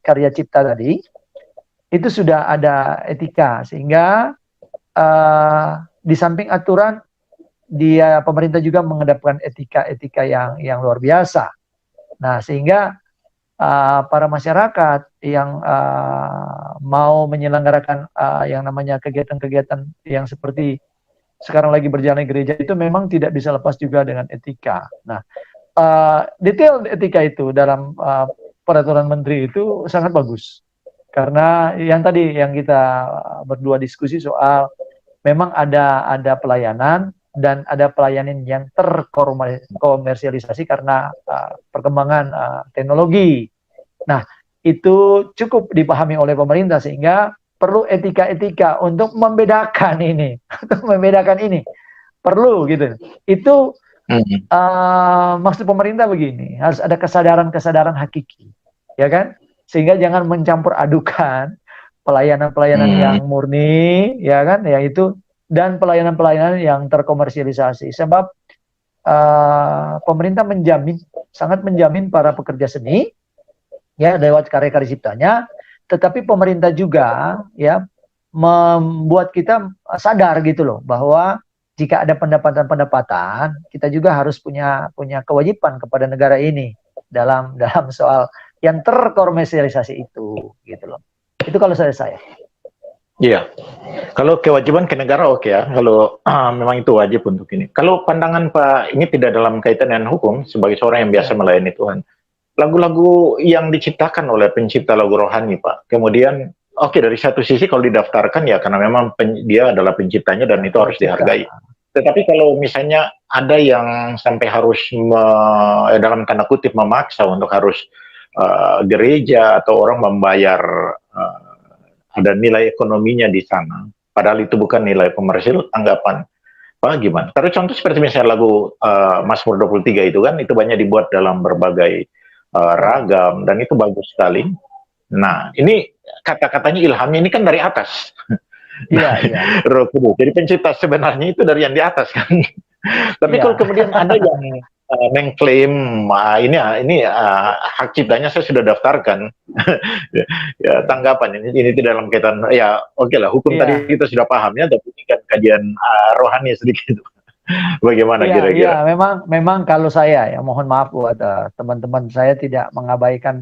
karya cipta tadi itu sudah ada etika, sehingga di samping aturan, pemerintah juga menghadapkan etika-etika yang luar biasa. Nah, sehingga para masyarakat yang mau menyelenggarakan yang namanya kegiatan-kegiatan yang seperti sekarang lagi berjalan di gereja itu memang tidak bisa lepas juga dengan etika. Nah, detail etika itu dalam peraturan menteri itu sangat bagus. Karena yang tadi yang kita berdua diskusi soal memang ada pelayanan dan ada pelayanan yang terkomersialisasi karena perkembangan teknologi. Nah, itu cukup dipahami oleh pemerintah sehingga perlu etika-etika untuk membedakan ini, perlu gitu. Itu maksud pemerintah begini, harus ada kesadaran hakiki, ya kan? Sehingga jangan mencampur adukan pelayanan-pelayanan yang murni, ya kan? Ya itu, dan pelayanan-pelayanan yang terkomersialisasi. Sebab pemerintah sangat menjamin para pekerja seni, ya lewat karya-karya ciptanya, tetapi pemerintah juga ya membuat kita sadar gitu loh bahwa jika ada pendapatan-pendapatan, kita juga harus punya kewajiban kepada negara ini dalam soal yang terkomersialisasi itu, gitu loh. Itu kalau saya. Iya, kalau kewajiban ke negara oke ya, kalau memang itu wajib untuk ini. Kalau pandangan Pak ini tidak dalam kaitan dengan hukum, sebagai seorang yang biasa melayani Tuhan, lagu-lagu yang diciptakan oleh pencipta lagu rohani Pak, kemudian oke, dari satu sisi kalau didaftarkan ya karena memang dia adalah penciptanya dan itu harus dihargai. Tetapi kalau misalnya ada yang sampai harus dalam tanda kutip memaksa untuk harus gereja atau orang membayar ada nilai ekonominya di sana, padahal itu bukan nilai komersil, tanggapan Pak gimana? Taruh contoh seperti misalnya lagu Mazmur 23 itu kan, itu banyak dibuat dalam berbagai ragam, dan itu bagus sekali. Nah, ini kata-katanya ilhamnya ini kan dari atas. Iya. Roh Kudus. Jadi pencipta sebenarnya itu dari yang di atas kan. Tapi kalau kemudian ada yang mengklaim ini hak ciptanya saya sudah daftarkan, ya tanggapan ini tidak dalam kaitan ya oke lah hukum tadi kita sudah paham ya, tapi ini kan kajian rohani sedikit. Bagaimana kira-kira? Iya, memang kalau saya ya mohon maaf buat teman-teman, saya tidak mengabaikan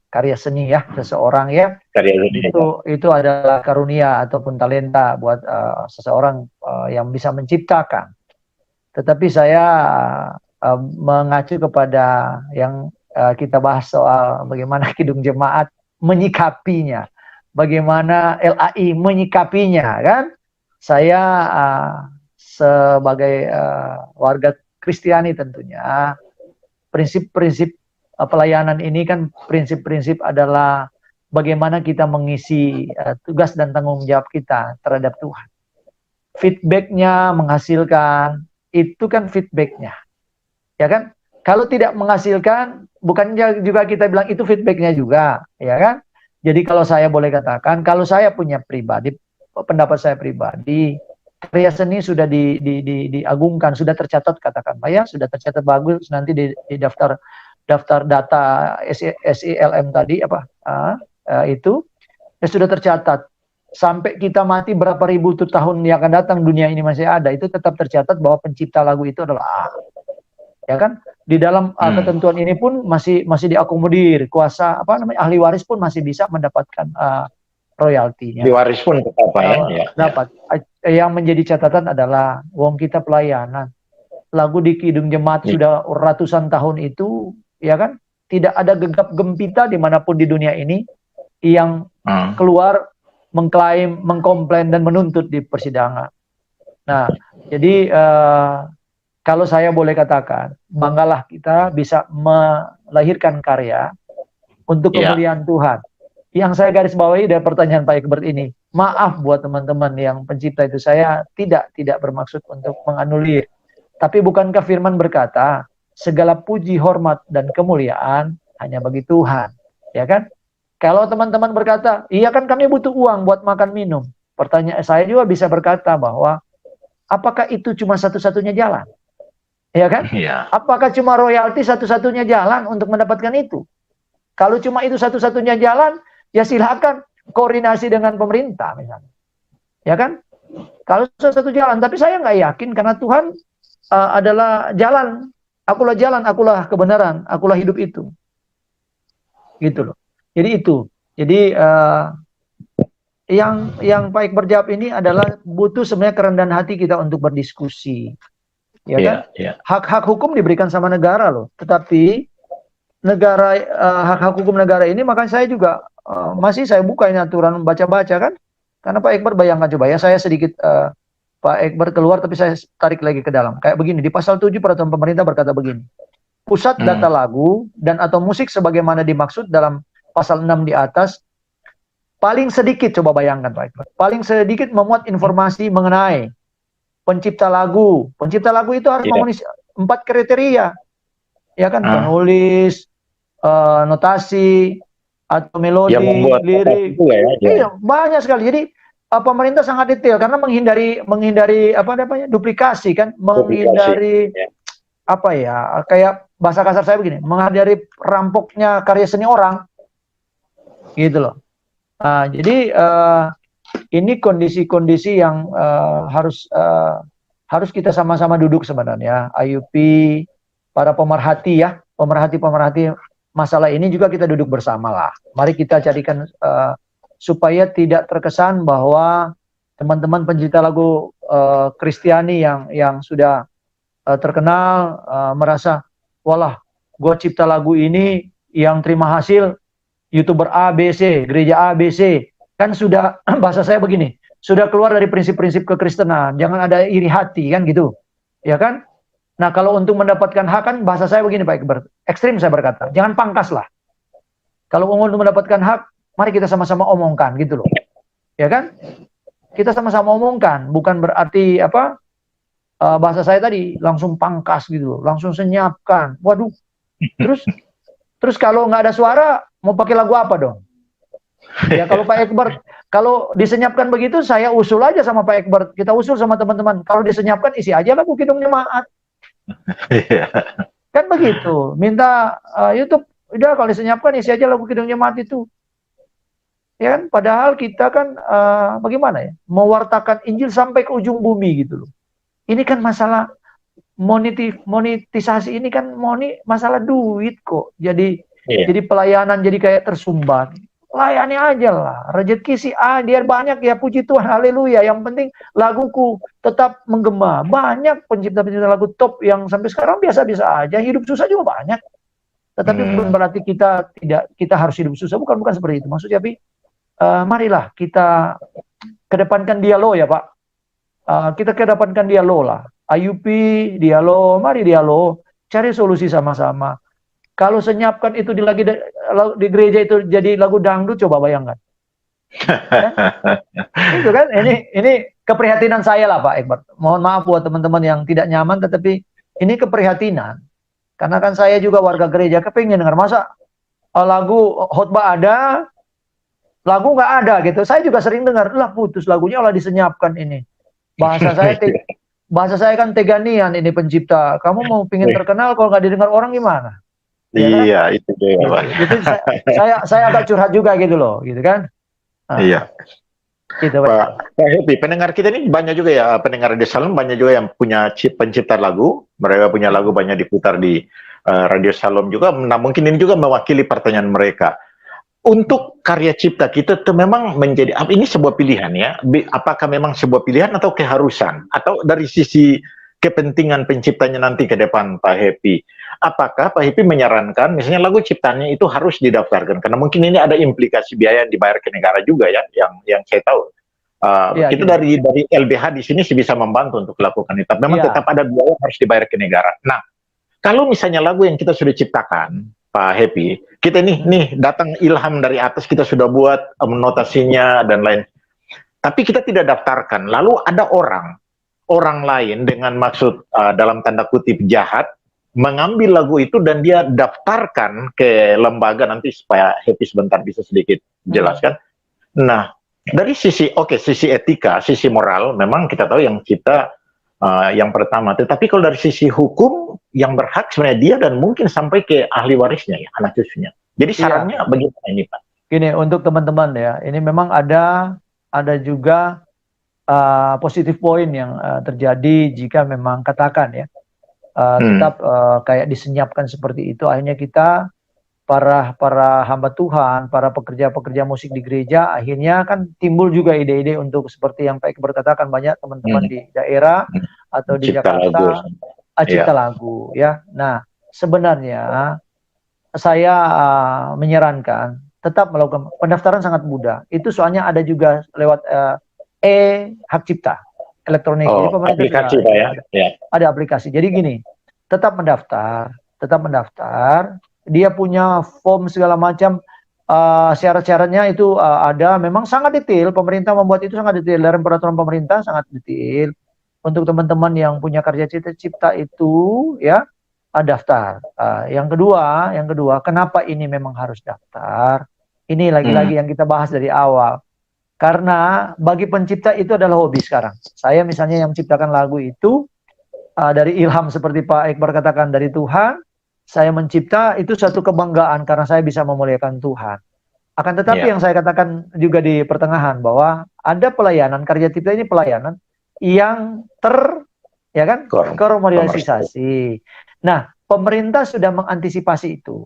karya seni ya seseorang ya. Karya seni itu adalah karunia ataupun talenta buat seseorang yang bisa menciptakan. Tetapi saya mengacu kepada yang kita bahas soal bagaimana Kidung Jemaat menyikapinya, bagaimana LAI menyikapinya kan. Saya sebagai warga Kristiani tentunya prinsip-prinsip pelayanan ini kan prinsip-prinsip adalah bagaimana kita mengisi tugas dan tanggung jawab kita terhadap Tuhan. Feedbacknya menghasilkan, itu kan feedbacknya. Ya kan? Kalau tidak menghasilkan, bukannya juga kita bilang itu feedbacknya juga, ya kan? Jadi kalau saya boleh katakan, kalau saya punya pribadi, pendapat saya pribadi, karya seni sudah diagungkan, sudah tercatat katakan Pak ya, sudah tercatat bagus nanti di daftar data SILM tadi itu ya sudah tercatat. Sampai kita mati berapa ribu tahun yang akan datang, dunia ini masih ada, itu tetap tercatat bahwa pencipta lagu itu adalah ya kan, di dalam ketentuan ini pun masih diakomodir kuasa ahli waris pun masih bisa mendapatkan royaltinya. Ahli waris pun tetap ya. Dapat. Yang menjadi catatan adalah wong kita pelayanan. Lagu di Kidung Jemaat sudah ratusan tahun itu, ya kan, tidak ada gegap gempita dimanapun di dunia ini yang keluar mengklaim, mengkomplain dan menuntut di persidangan. Nah, jadi kalau saya boleh katakan, banggalah kita bisa melahirkan karya untuk kemuliaan Tuhan. Yang saya garis bawahi dari pertanyaan Pak Egbert ini, maaf buat teman-teman yang pencipta itu, saya tidak bermaksud untuk menganulir. Tapi bukankah firman berkata, segala puji, hormat, dan kemuliaan hanya bagi Tuhan. Ya kan? Kalau teman-teman berkata, iya kan kami butuh uang buat makan minum. Pertanyaan saya juga bisa berkata bahwa, apakah itu cuma satu-satunya jalan? Ya kan? Iya. Apakah cuma royalti satu-satunya jalan untuk mendapatkan itu? Kalau cuma itu satu-satunya jalan, ya silakan koordinasi dengan pemerintah misalnya. Ya kan? Kalau satu jalan, tapi saya nggak yakin karena Tuhan adalah jalan. Akulah jalan, akulah kebenaran, akulah hidup itu. Gitu loh. Jadi itu. Jadi yang Pak Iqbal jawab ini adalah butuh sebenarnya kerendahan hati kita untuk berdiskusi. Ya kan? Hak-hak hukum diberikan sama negara loh. Tetapi negara hak-hak hukum negara ini, makanya saya juga masih saya buka ini aturan, baca-baca kan. Karena Pak Iqbal bayangkan coba ya, saya sedikit Pak Iqbal keluar tapi saya tarik lagi ke dalam. Kayak begini, di pasal 7 peraturan pemerintah berkata begini. Pusat data lagu dan atau musik sebagaimana dimaksud dalam pasal 6 di atas, paling sedikit, coba bayangkan Pak Iqbal, paling sedikit memuat informasi mengenai pencipta lagu. Pencipta lagu itu harus memenuhi 4 kriteria. Ya kan, penulis, notasi, atau melodi, lirik. Iya, banyak sekali. Jadi pemerintah sangat detail karena menghindari apa namanya, duplikasi kan, menghindari apa ya, kayak bahasa kasar saya begini, menghindari rampoknya karya seni orang, gitu loh. Jadi ini kondisi-kondisi yang harus kita sama-sama duduk sebenarnya. IUP, para pemerhati ya, pemerhati masalah ini juga kita duduk bersama lah. Mari kita carikan supaya tidak terkesan bahwa teman-teman pencipta lagu Kristiani yang sudah terkenal merasa, walah, gue cipta lagu ini yang terima hasil YouTuber ABC, gereja ABC, kan sudah bahasa saya begini, sudah keluar dari prinsip-prinsip kekristenan, jangan ada iri hati kan gitu, ya kan? Nah kalau untuk mendapatkan hak kan bahasa saya begini Pak Iqbal, ekstrim saya berkata, jangan pangkas lah. Kalau untuk mendapatkan hak, mari kita sama-sama omongkan gitu loh, ya kan? Kita sama-sama omongkan, bukan berarti apa? Bahasa saya tadi langsung pangkas gitu loh, langsung senyapkan. Waduh, terus kalau nggak ada suara mau pakai lagu apa dong? Ya kalau Pak Iqbal, kalau disenyapkan begitu, saya usul aja sama Pak Iqbal, kita usul sama teman-teman, kalau disenyapkan isi aja lagu Kidung Jemaat. Kan begitu, minta YouTube, udah kalau disenyapkan isi aja lagu Kidung Jemaat itu. Ya kan, padahal kita kan bagaimana ya, mewartakan Injil sampai ke ujung bumi gitu loh. Ini kan masalah monetisasi ini kan masalah duit kok. Jadi pelayanan jadi kayak tersumbat. Layani aja lah, rezeki si dia banyak ya, puji Tuhan, haleluya. Yang penting laguku tetap menggema. Banyak pencipta-pencipta lagu top yang sampai sekarang biasa-biasa aja, hidup susah juga banyak. Tetapi bukan berarti kita harus hidup susah, bukan seperti itu. Maksudnya, tapi marilah kita kedepankan dialog ya Pak. Kita kedepankan dialog lah. IUP, dialog, mari dialog, cari solusi sama-sama. Kalau senyapkan itu di gereja itu jadi lagu dangdut, coba bayangkan. Ya? Itu kan, ini keprihatinan saya lah Pak Iqbal. Mohon maaf buat teman-teman yang tidak nyaman, tetapi ini keprihatinan. Karena kan saya juga warga gereja, kepingin dengar, masa lagu khotbah ada, lagu nggak ada gitu. Saya juga sering dengar, lah putus lagunya, lah disenyapkan ini. Bahasa saya kan teganian ini pencipta. Kamu mau pingin terkenal, kalau nggak didengar orang gimana? Iya, itu dia, Pak. Gitu, saya agak curhat juga gitu loh, gitu kan? Iya. Gitu, Pak Happy, pendengar kita ini banyak juga ya, pendengar Radio Shalom banyak juga yang punya pencipta lagu. Mereka punya lagu banyak diputar di Radio Shalom juga. Nah, mungkin ini juga mewakili pertanyaan mereka. Untuk karya cipta kita itu memang menjadi, ini sebuah pilihan ya. Apakah memang sebuah pilihan atau keharusan? Atau dari sisi kepentingan penciptanya nanti ke depan, Pak Happy? Apakah Pak Happy menyarankan misalnya lagu ciptanya itu harus didaftarkan? Karena mungkin ini ada implikasi biaya yang dibayar ke negara juga ya, yang saya tahu. Itu dari LBH di sini sih bisa membantu untuk melakukan itu. Memang tetap ada biaya harus dibayar ke negara. Nah, kalau misalnya lagu yang kita sudah ciptakan, Pak Happy, kita nih datang ilham dari atas, kita sudah buat notasinya dan lain. Tapi kita tidak daftarkan. Lalu ada orang lain dengan maksud dalam tanda kutip jahat mengambil lagu itu dan dia daftarkan ke lembaga, nanti supaya Happy sebentar bisa sedikit jelaskan. Nah, dari sisi sisi etika, sisi moral, memang kita tahu yang kita yang pertama. Tetapi kalau dari sisi hukum, yang berhak sebenarnya dia dan mungkin sampai ke ahli warisnya ya, anak cucunya. Jadi sarannya bagaimana ini Pak? Gini, untuk teman-teman ya, ini memang ada juga positif poin yang terjadi jika memang katakan ya tetap kayak disenyapkan seperti itu. Akhirnya kita para hamba Tuhan, para pekerja-pekerja musik di gereja, akhirnya kan timbul juga ide-ide untuk seperti yang Pak Iqbal katakan, banyak teman-teman di daerah atau di Cipta Jakarta lagu. cipta lagu ya. Nah, sebenarnya saya menyarankan tetap melakukan pendaftaran sangat mudah. Itu soalnya ada juga lewat hak cipta elektronik. Jadi pemerintah aplikasi sudah Pak ya. ada aplikasi. Jadi gini, tetap mendaftar. Dia punya form segala macam. Syarat-syaratnya itu ada, memang sangat detail. Pemerintah membuat itu sangat detail. Dalam peraturan pemerintah sangat detail. Untuk teman-teman yang punya karya cipta itu, ya, daftar. Yang kedua, kenapa ini memang harus daftar? Ini lagi-lagi yang kita bahas dari awal. Karena bagi pencipta itu adalah hobi sekarang. Saya misalnya yang menciptakan lagu itu dari ilham seperti Pak Iqbal katakan dari Tuhan. Saya mencipta itu satu kebanggaan karena saya bisa memuliakan Tuhan. Akan tetapi yang saya katakan juga di pertengahan bahwa ada pelayanan, karya cipta ini pelayanan yang komersialisasi. Nah, pemerintah sudah mengantisipasi itu.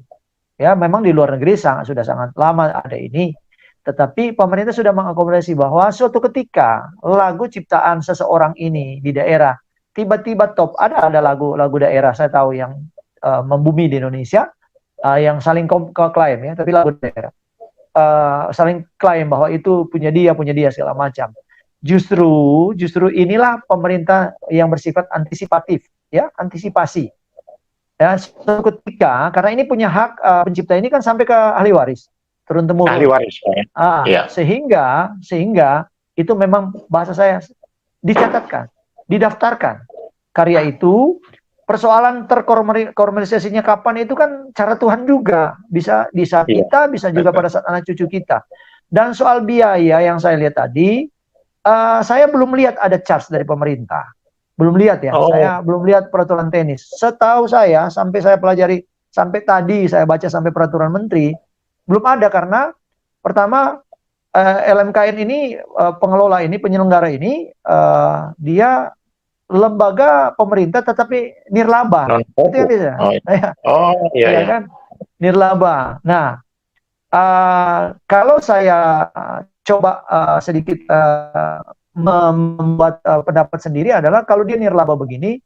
Ya, memang di luar negeri sudah sangat lama ada ini. Tetapi pemerintah sudah mengakomodasi bahwa suatu ketika lagu ciptaan seseorang ini di daerah tiba-tiba top, ada lagu daerah saya tahu yang membumi di Indonesia, yang saling klaim ya, tapi lagu daerah saling klaim bahwa itu punya dia segala macam. Justru inilah pemerintah yang bersifat antisipatif, ya, antisipasi. Ya, suatu ketika karena ini punya hak pencipta ini kan sampai ke ahli waris, turun temurun. Ahli waris, ya. Sehingga itu memang bahasa saya dicatatkan, didaftarkan karya itu. Persoalan terkomersialisasinya kapan itu kan cara Tuhan juga, bisa di saat kita, bisa juga pada saat anak cucu kita. Dan soal biaya yang saya lihat tadi, saya belum lihat ada charge dari pemerintah, belum lihat ya. Saya belum lihat peraturan teknis. Setahu saya, sampai saya pelajari, sampai tadi saya baca sampai peraturan menteri, belum ada. Karena pertama LMKN ini, pengelola ini, penyelenggara ini, dia lembaga pemerintah tetapi nirlaba. Itu yang bisa. Iya kan? Nirlaba. Nah, kalau saya coba sedikit membuat pendapat sendiri adalah kalau dia nirlaba begini,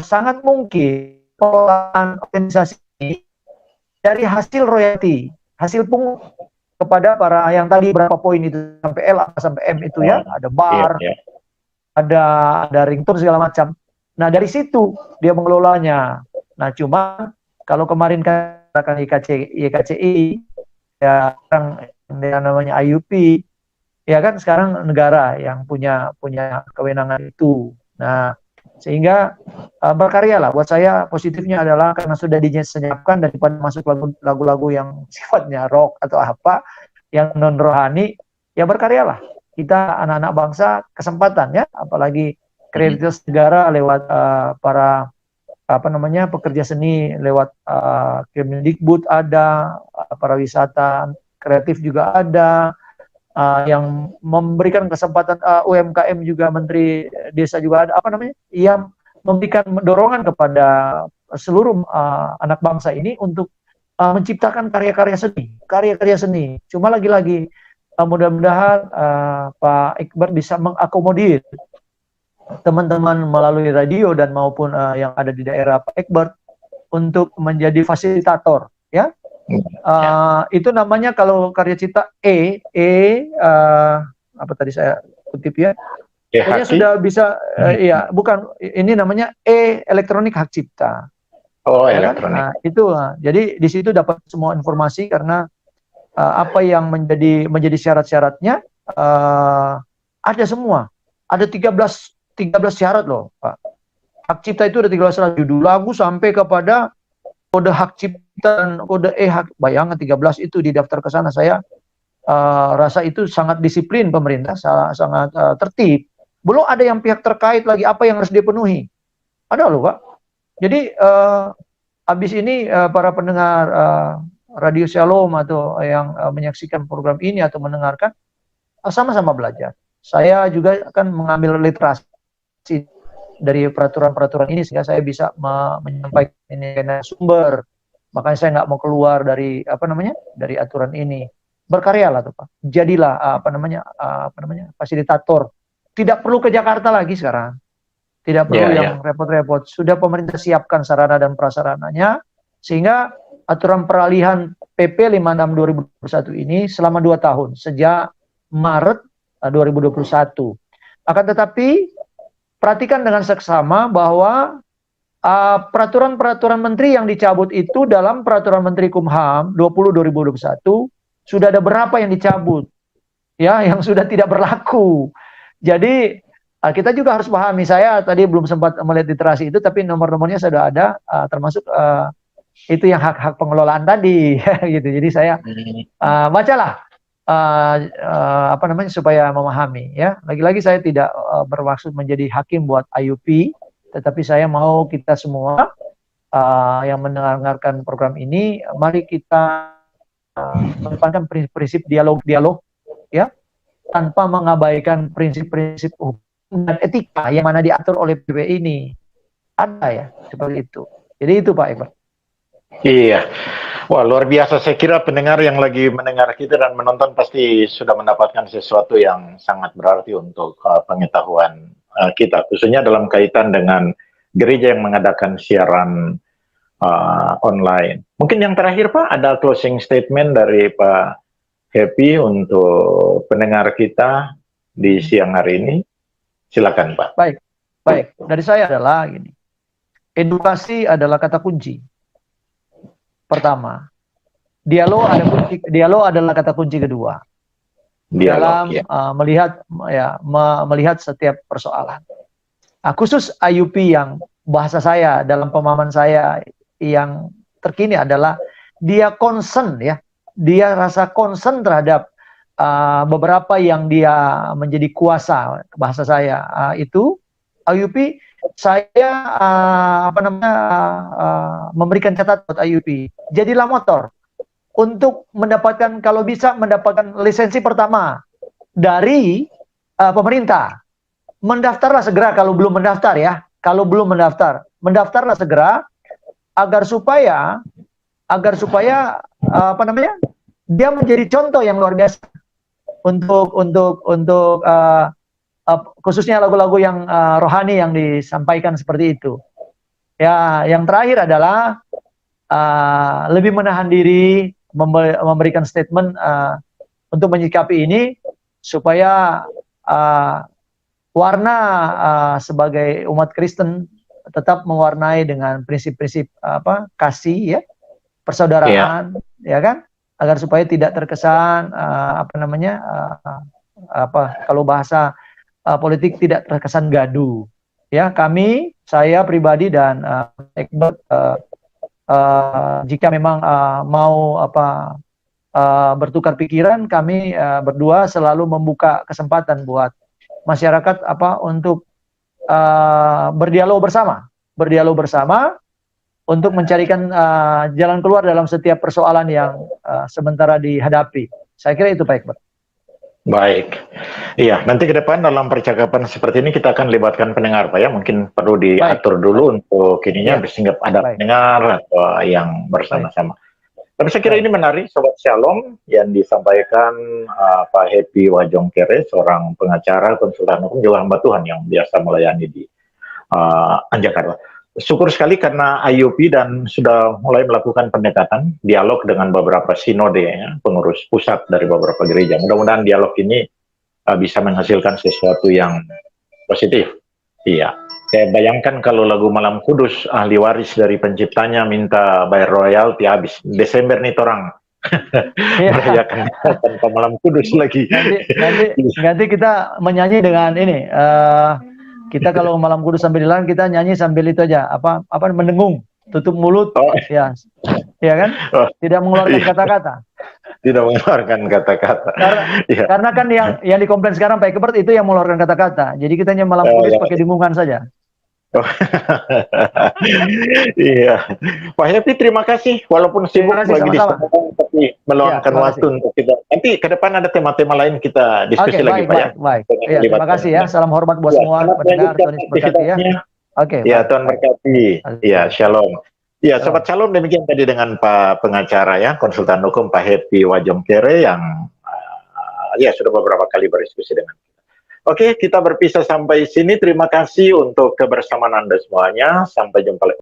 sangat mungkin pengelolaan organisasi ini dari hasil royalti, hasil pungut kepada para yang tadi berapa poin itu sampai L sampai M itu ya, ada bar, ada ringtone segala macam. Nah, dari situ dia mengelolanya. Nah, cuma kalau kemarin katakan YKCI ya, yang namanya IUP ya kan, sekarang negara yang punya kewenangan itu. Nah, sehingga berkaryalah. Buat saya positifnya adalah karena sudah disenyapkan, daripada masuk lagu-lagu yang sifatnya rock atau apa yang non rohani, ya berkaryalah. Kita anak-anak bangsa kesempatan ya, apalagi kredibilitas negara lewat para pekerja seni, lewat Kemendikbud ada, para wisata kreatif juga ada, yang memberikan kesempatan UMKM juga, Menteri Desa juga ada, yang memberikan dorongan kepada seluruh anak bangsa ini untuk menciptakan karya-karya seni. Cuma lagi-lagi mudah-mudahan Pak Iqbal bisa mengakomodir teman-teman melalui radio dan maupun yang ada di daerah Pak Iqbal untuk menjadi fasilitator, ya. Itu namanya kalau karya cipta apa tadi saya kutip ya. Pokoknya sudah bisa ya, bukan, ini namanya elektronik hak cipta. Elektronik. Nah, itu jadi di situ dapat semua informasi karena apa yang menjadi syarat-syaratnya ada semua. Ada 13 syarat loh, Pak. Hak cipta itu ada 13 syarat, judul lagu sampai kepada kode hak cipta dan kode hak. Bayangkan 13 itu didaftar ke sana. Saya rasa itu sangat disiplin pemerintah, sangat tertib. Belum ada yang pihak terkait lagi apa yang harus dipenuhi. Ada loh, Pak. Jadi habis ini para pendengar Radio Shalom atau yang menyaksikan program ini atau mendengarkan, sama-sama belajar. saya juga akan mengambil literasi dari peraturan-peraturan ini sehingga saya bisa menyampaikan ini dengan sumber. Makanya saya nggak mau keluar dari dari aturan ini. Berkaryalah tuh Pak. Jadilah fasilitator. Tidak perlu ke Jakarta lagi sekarang. Tidak perlu yang repot-repot. Sudah pemerintah siapkan sarana dan prasarananya sehingga aturan peralihan PP 56 2021 ini selama 2 tahun sejak Maret 2021. Akan tetapi perhatikan dengan seksama bahwa peraturan-peraturan menteri yang dicabut itu dalam peraturan Menteri Kumham 20/2021 sudah ada berapa yang dicabut, ya, yang sudah tidak berlaku. Jadi kita juga harus pahami. Saya tadi belum sempat melihat literasi itu, tapi nomor-nomornya sudah ada, termasuk itu yang hak-hak pengelolaan tadi, gitu. Jadi saya bacalah supaya memahami, ya. Lagi-lagi saya tidak bermaksud menjadi hakim buat IUP, tetapi saya mau kita semua yang mendengarkan program ini, mari kita mengedepankan prinsip dialog, ya, tanpa mengabaikan prinsip-prinsip hukum dan etika yang mana diatur oleh PBB ini. Ada ya seperti itu. Jadi itu Pak Iqbal. Iya. Wah, luar biasa. Saya kira pendengar yang lagi mendengar kita dan menonton pasti sudah mendapatkan sesuatu yang sangat berarti untuk pengetahuan kita, khususnya dalam kaitan dengan gereja yang mengadakan siaran online. Mungkin yang terakhir Pak, ada closing statement dari Pak Happy untuk pendengar kita di siang hari ini. Silakan Pak. Baik. Dari saya adalah gini. Edukasi adalah kata kunci. Pertama, dialog adalah kata kunci kedua. Dalam melihat setiap persoalan. Khusus IUP yang bahasa saya dalam pemahaman saya yang terkini adalah dia concern, ya, dia rasa concern terhadap beberapa yang dia menjadi kuasa, bahasa saya itu IUP. Saya memberikan catatan buat IUP, jadilah motor untuk mendapatkan, kalau bisa mendapatkan lisensi pertama dari pemerintah. Mendaftarlah segera kalau belum mendaftar, ya. Kalau belum mendaftarlah segera agar supaya dia menjadi contoh yang luar biasa untuk khususnya lagu-lagu yang rohani yang disampaikan seperti itu. Ya, yang terakhir adalah lebih menahan diri, memberikan statement untuk menyikapi ini supaya warna sebagai umat Kristen tetap mewarnai dengan prinsip-prinsip kasih, ya, persaudaraan, ya kan, agar supaya tidak terkesan kalau bahasa politik tidak terkesan gaduh, ya. Saya pribadi dan Egbert, jika memang mau bertukar pikiran, kami berdua selalu membuka kesempatan buat masyarakat untuk berdialog bersama untuk mencarikan jalan keluar dalam setiap persoalan yang sementara dihadapi. Saya kira itu Pak Iqbal. Baik, iya, nanti ke depan dalam percakapan seperti ini kita akan libatkan pendengar Pak, ya. Mungkin perlu diatur dulu untuk ininya, sehingga ada pendengar atau yang bersama-sama. Tapi saya kira ini menarik, Sobat Shalom, yang disampaikan Pak Happy Wajongkere, seorang pengacara, konsultan hukum, juga hamba Tuhan yang biasa melayani di Jakarta. Syukur sekali karena IUP dan sudah mulai melakukan pendekatan dialog dengan beberapa sinode, ya, pengurus pusat dari beberapa gereja. Mudah-mudahan dialog ini bisa menghasilkan sesuatu yang positif. Iya, saya bayangkan kalau lagu Malam Kudus, ahli waris dari penciptanya minta bayar royalti habis. Desember nih orang merayakan tanpa Malam Kudus lagi. Nanti kita menyanyi dengan ini. Kita kalau Malam Kudus sambil jalan, kita nyanyi sambil itu aja, mendengung, tutup mulut, ya kan, tidak mengeluarkan kata-kata. Tidak mengeluarkan kata-kata. Karena kan yang dikomplain sekarang Pak Egbert itu yang mengeluarkan kata-kata. Jadi kita hanya Malam Kudus pakai dengungan saja. Iya, Pak Happy, terima kasih. Walaupun sibuk Terima kasih, lagi di sama-sama. Semarang, tapi meluangkan terima waktu kasih. untuk kita. Nanti ke depan ada tema-tema lain kita diskusi Oke, lagi, baik, Pak ya. baik, baik. Dengan Iya, terima melibatkan kasih ya. Salam hormat buat Ya, semua selamat pendengar. melanjutkan Tuhan Yesus berkati ya. aktivitasnya. Oke, Ya, baik, Tuhan baik. berkati. Ya, Oke. shalom. Ya, Shalom. Sobat Shalom, demikian tadi dengan Pak pengacara ya, konsultan hukum Pak Happy Wajongkere yang ya sudah beberapa kali berdiskusi dengan kita. Oke, kita berpisah sampai sini. Terima kasih untuk kebersamaan Anda semuanya. Sampai jumpa lagi.